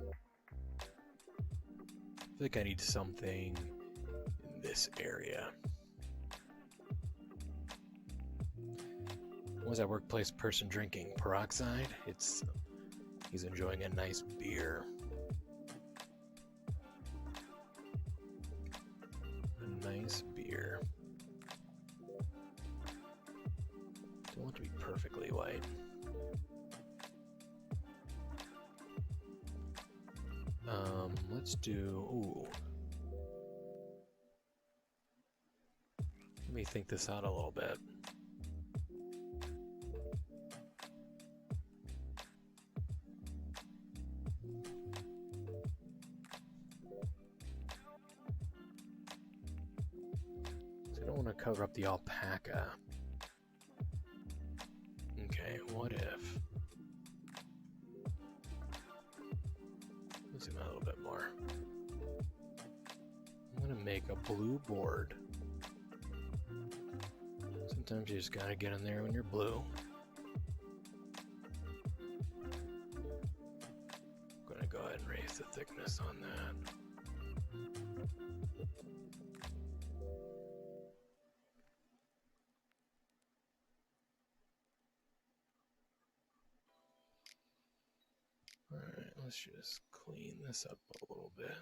I think I need something in this area. What was that workplace person drinking? Peroxide? He's enjoying a nice beer. A nice beer. Don't want to be perfectly white. Let's do, ooh. Let me think this out a little bit. So I don't want to cover up the alpaca. Okay, what if? Let's zoom out a little bit more. I'm gonna make a blue board. Sometimes you just gotta get in there when you're blue. I'm gonna go ahead and raise the thickness on that. Alright, let's just clean this up a little bit.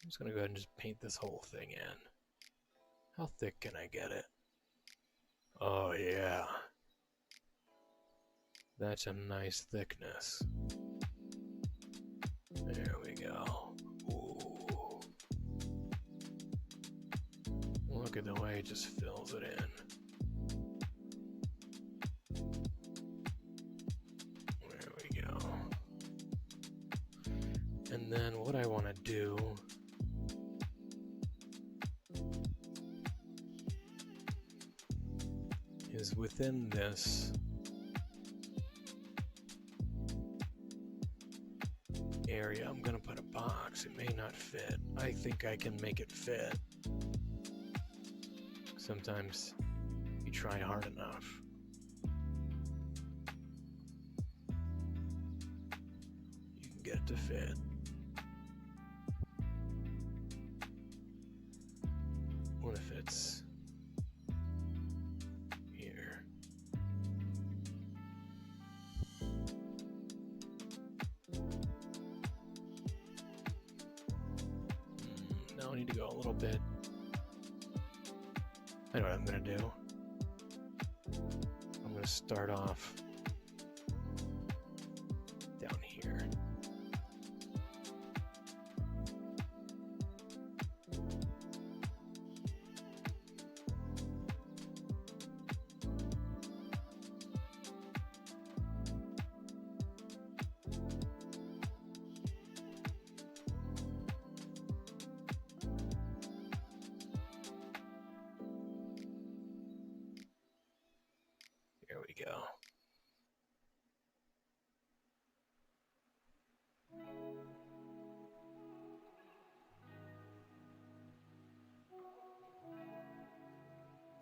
I'm just gonna go ahead and just paint this whole thing in. How thick can I get it? Oh yeah. That's a nice thickness. There we go. Ooh. Look at the way it just fills it in. There we go. And then what I want to do is within this area, I'm gonna put a box. It may not fit. I think I can make it fit. Sometimes you try hard enough. You can get it to fit. What if it's here? Now I need to go a little bit. I know what I'm gonna do. I'm gonna start off down here. There we go.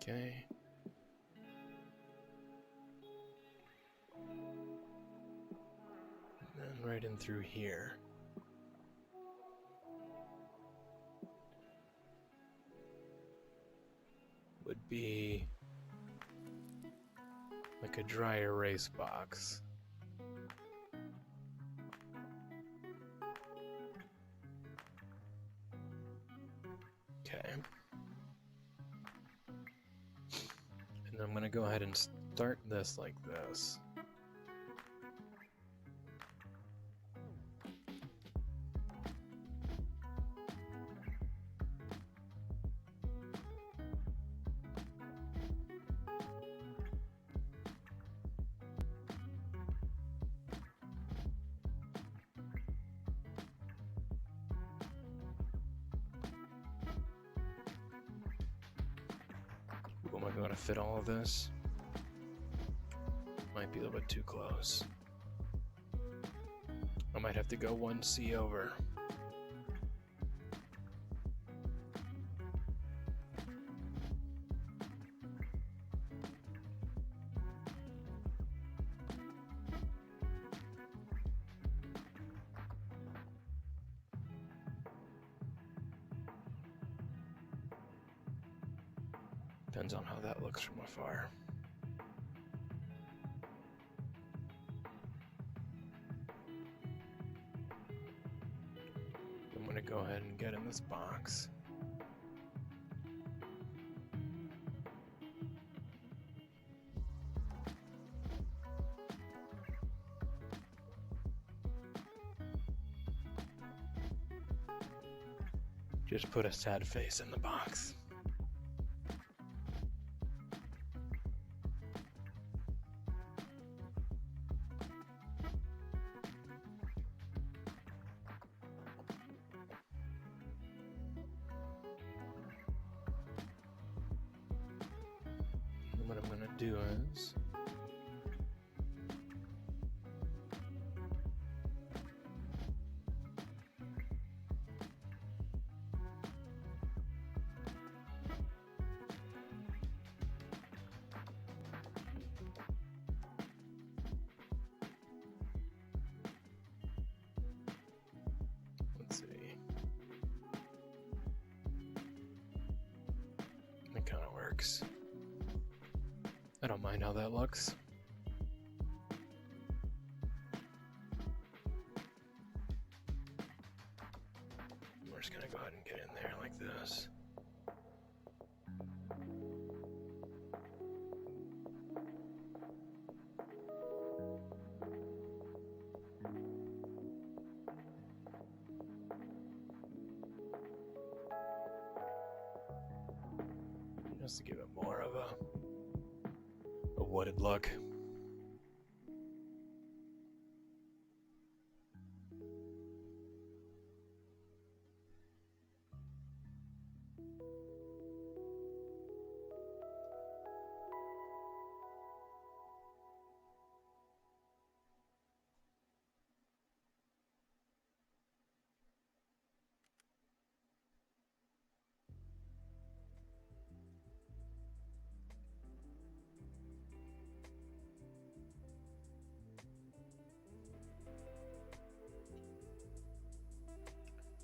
Okay. And then right in through here. Would be like a dry erase box. Okay. And I'm gonna go ahead and start this like this. Am I going to fit all of this? Might be a little bit too close. I might have to go 1C over. Depends on how that looks from afar. I'm going to go ahead and get in this box. Just put a sad face in the box. What I'm going to do is let's see. It kind of works. I don't mind how that looks. We're just gonna go ahead and get in there like this. Just to give it more of a wooded look.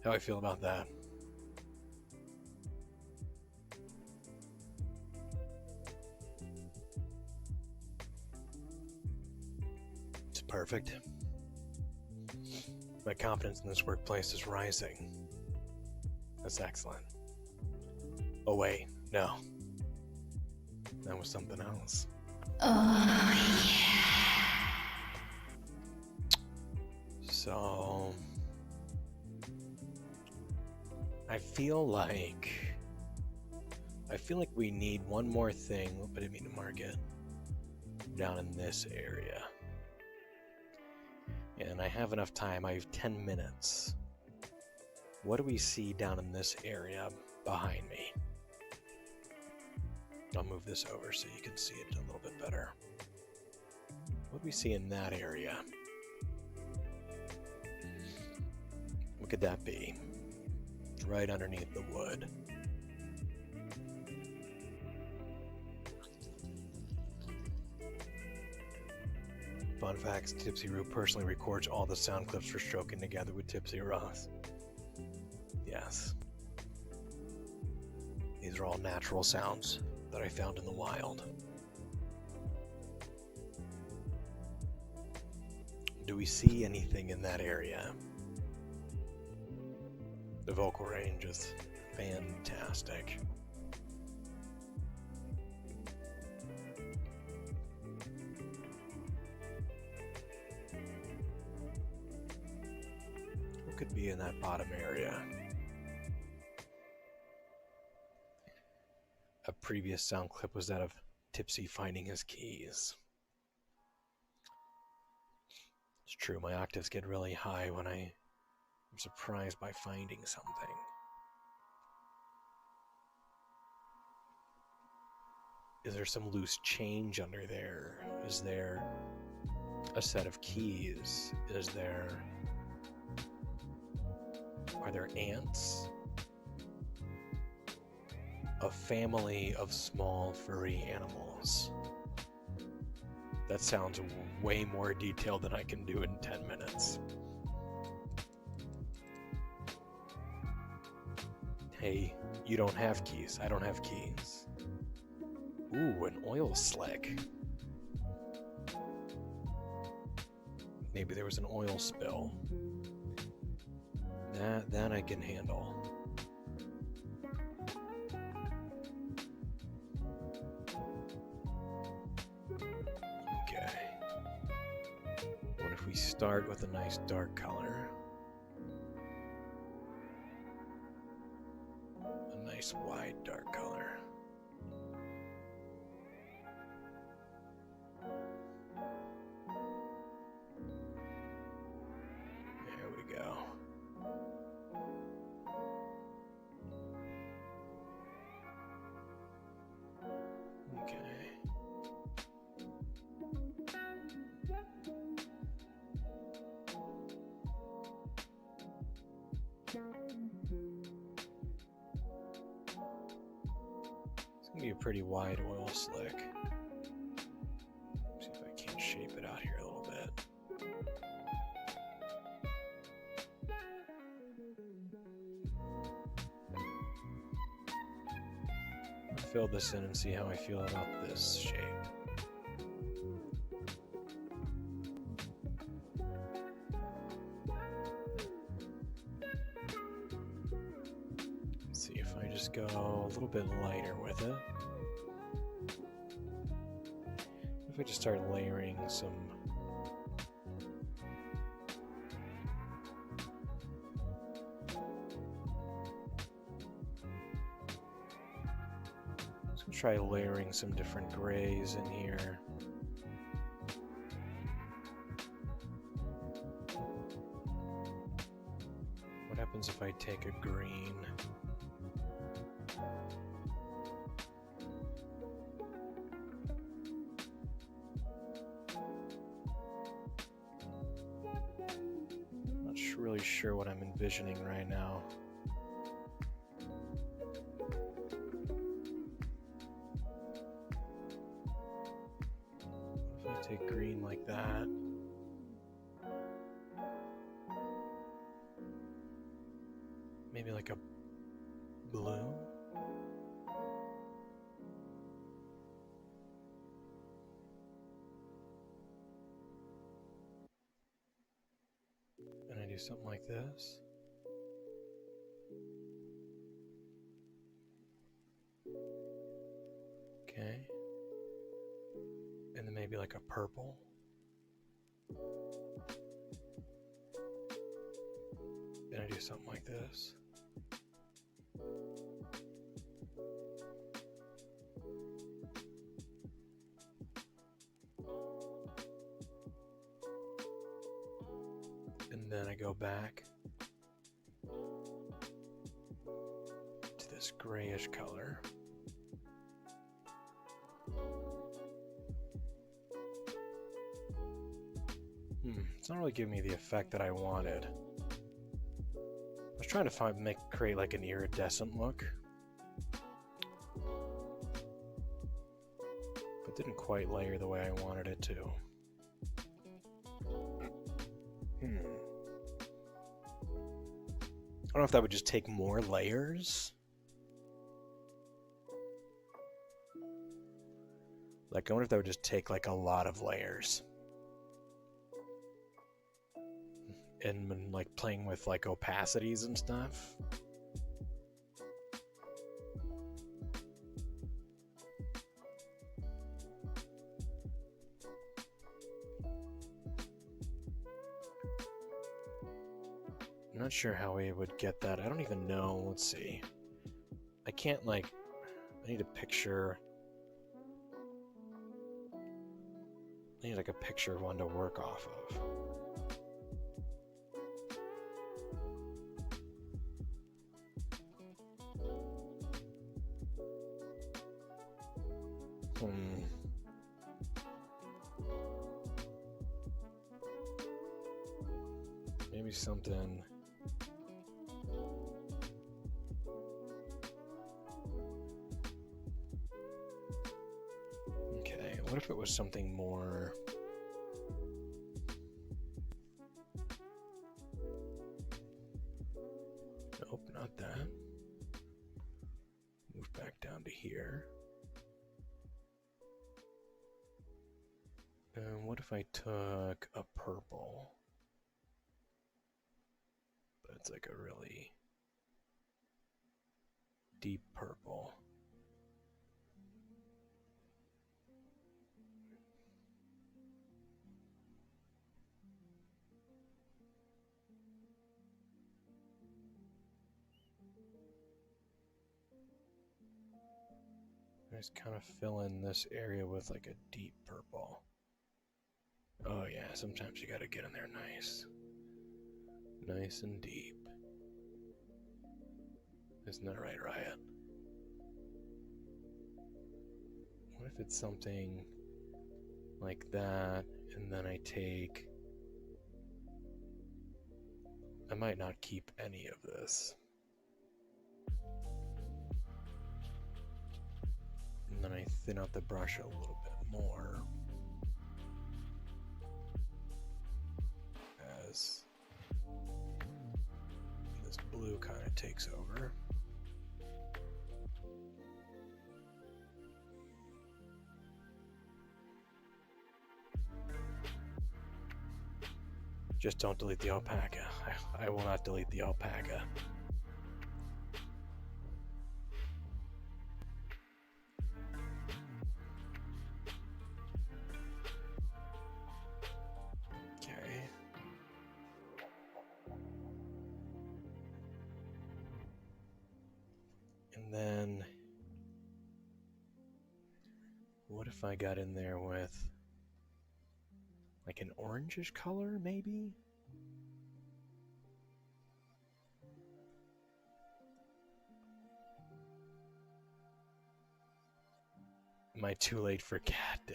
How I feel about that? It's perfect. My confidence in this workplace is rising. That's excellent. Oh wait, no. That was something else. Oh, yeah. So I feel like we need one more thing. But I mean to market down in this area. And I have enough time. I have 10 minutes. What do we see down in this area behind me? I'll move this over so you can see it a little bit better. What do we see in that area? What could that be? Right underneath the wood. Fun facts, TipsyRoo personally records all the sound clips for stroking together with TipsyRoss. Yes. These are all natural sounds that I found in the wild. Do we see anything in that area? The vocal range is fantastic. What could be in that bottom area? A previous sound clip was that of Tipsy finding his keys. It's true, my octaves get really high when I'm surprised by finding something. Is there some loose change under there? Is there a set of keys? Are there ants? A family of small furry animals. That sounds way more detailed than I can do in 10 minutes. Hey, you don't have keys. I don't have keys. Ooh, an oil slick. Maybe there was an oil spill. That I can handle. Okay. What if we start with a nice dark color? A nice wide dark color. There we go. Okay. It's gonna be a pretty wide oil slick. See if I can't shape it out here a little bit. I'll fill this in and see how I feel about this shape. Let's see if I just go a little bit lighter with it. If I just start layering some try layering some different grays in here. What happens if I take a green? Not really sure what I'm envisioning right now. Take green like that. Maybe like a blue. And I do something like this. Okay. And then maybe like a purple. And I do something like this. And then I go back to this grayish color. It's not really giving me the effect that I wanted. I was trying to create like an iridescent look, but didn't quite layer the way I wanted it to. I don't know if that would just take more layers. Like, I wonder if that would just take like a lot of layers. And like playing with like opacities and stuff. I'm not sure how we would get that. I don't even know. Let's see. I can't like, I need a picture. I need like a picture of one to work off of. Maybe something. Okay, what if it was something more... Nope, not that. Move back down to here. What if I took a purple? But it's like a really deep purple. I just kind of fill in this area with like a deep purple. Oh yeah, sometimes you gotta get in there nice. Nice and deep. Isn't that right, Riot? What if it's something like that, and then I take... I might not keep any of this. And then I thin out the brush a little bit more. As this blue kind of takes over. Just don't delete the alpaca. I will not delete the alpaca. Okay. And then, what if I got in there with like an orangish color, maybe? Am I too late for Cat Day?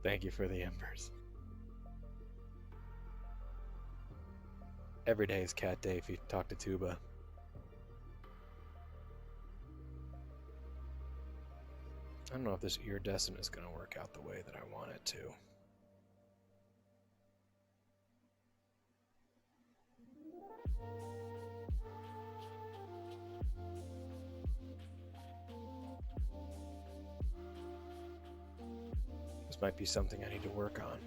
Thank you for the embers. Every day is Cat Day if you talk to Tuba. I don't know if this iridescent is going to work out the way that I want it to. This might be something I need to work on.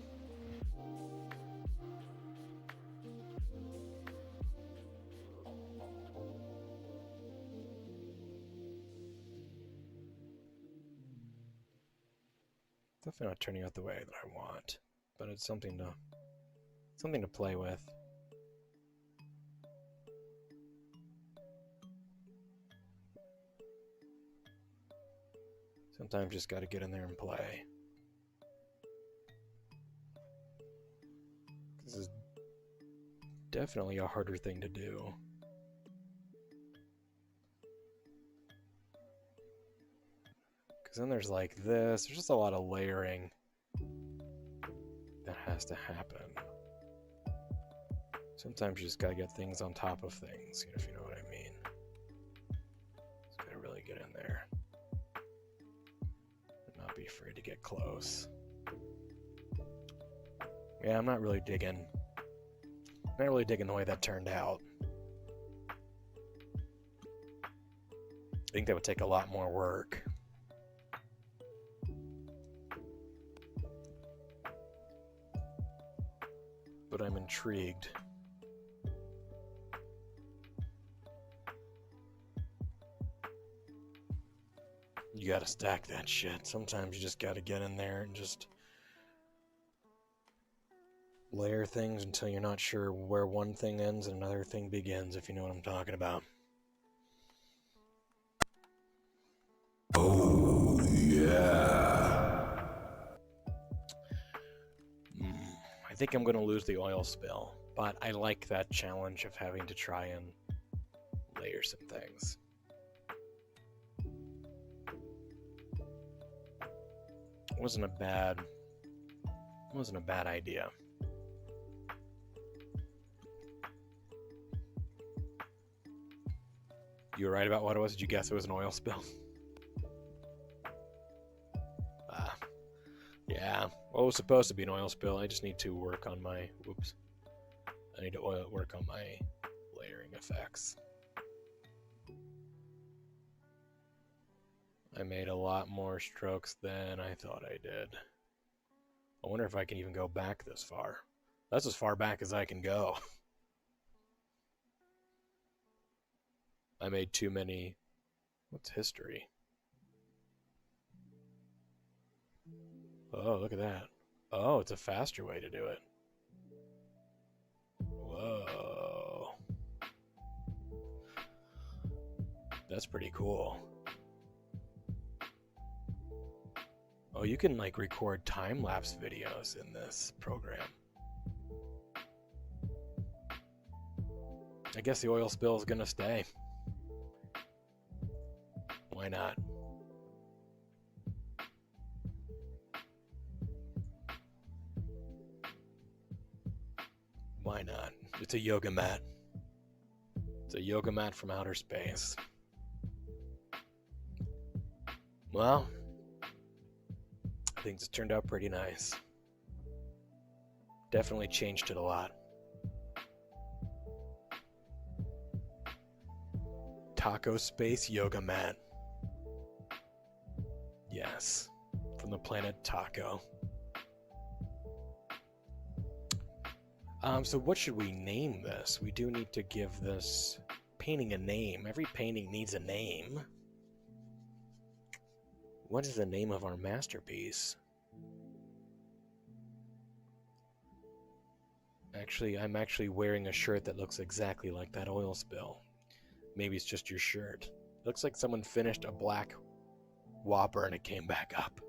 Definitely not turning out the way that I want, but it's something to play with. Sometimes just got to get in there and play. This is definitely a harder thing to do. Because then there's like this, there's just a lot of layering that has to happen. Sometimes you just gotta get things on top of things, if you know what I mean. Just gotta really get in there. And not be afraid to get close. Yeah, I'm not really digging the way that turned out. I think that would take a lot more work. But I'm intrigued. You gotta stack that shit. Sometimes you just gotta get in there and just layer things until you're not sure where one thing ends and another thing begins, if you know what I'm talking about. Oh, yeah. I think I'm going to lose the oil spill, but I like that challenge of having to try and layer some things. wasn't a bad idea. You were right about what it was. Did you guess it was an oil spill? Yeah. Well, it was supposed to be an oil spill. I just need to work on my... Whoops. I need to work on my layering effects. I made a lot more strokes than I thought I did. I wonder if I can even go back this far. That's as far back as I can go. I made too many... What's history? Oh, look at that. Oh, it's a faster way to do it. Whoa. That's pretty cool. Oh, you can like record time-lapse videos in this program. I guess the oil spill is gonna stay. Why not? Why not? It's a yoga mat. It's a yoga mat from outer space. Well, I think this turned out pretty nice. Definitely changed it a lot. Taco Space Yoga Mat. Yes, from the planet Taco. So what should we name this? We do need to give this painting a name. Every painting needs a name. What is the name of our masterpiece? Actually, I'm actually wearing a shirt that looks exactly like that oil spill. Maybe it's just your shirt. It looks like someone finished a black Whopper and it came back up.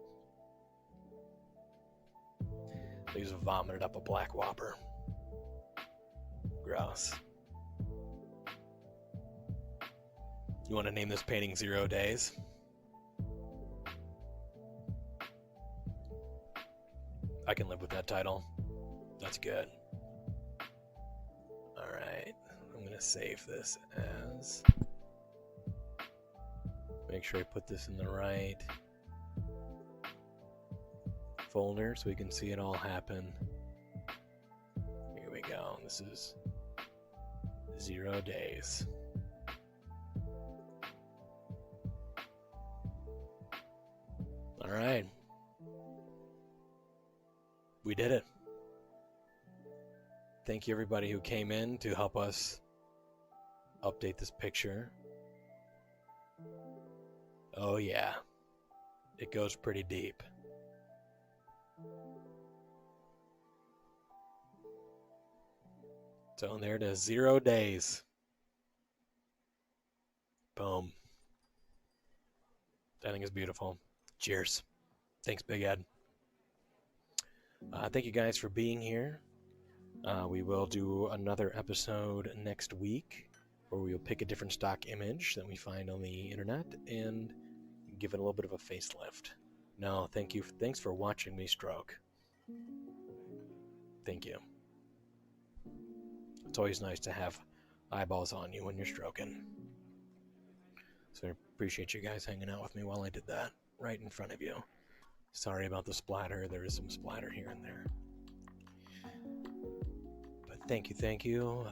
They just vomited up a black Whopper. Gross. You want to name this painting 0 Days? I can live with that title. That's good. Alright, I'm going to save this as... Make sure I put this in the right folder so we can see it all happen. Here we go. This is 0 Days. Alright. We did it. Thank you everybody who came in to help us update this picture. Oh yeah, it goes pretty deep. So there it is, 0 Days. Boom. I think it's beautiful. Cheers. Thanks, Big Ed. Thank you guys for being here. We will do another episode next week where we'll pick a different stock image that we find on the internet and give it a little bit of a facelift. No, thank you. Thanks for watching me stroke. Thank you. It's always nice to have eyeballs on you when you're stroking. So I appreciate you guys hanging out with me while I did that right in front of you. Sorry about the splatter. There is some splatter here and there. But thank you.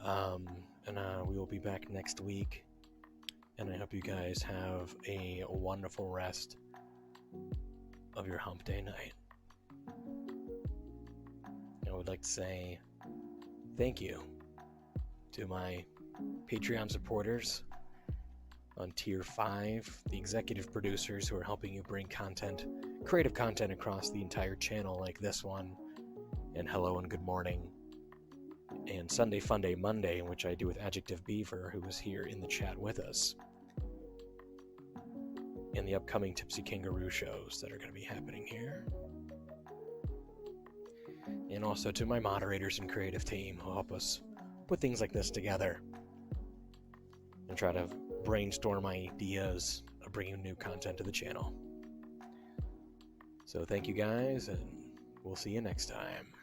And we will be back next week. And I hope you guys have a wonderful rest of your hump day night. I would like to say thank you to my Patreon supporters on Tier 5, the executive producers who are helping you bring content, creative content across the entire channel like this one, and Hello and Good Morning, and Sunday Funday Monday, in which I do with Adjective Beaver, who is here in the chat with us, and the upcoming Tipsy Kangaroo shows that are going to be happening here. And also to my moderators and creative team who help us put things like this together and try to brainstorm ideas of bringing new content to the channel. So thank you guys, and we'll see you next time.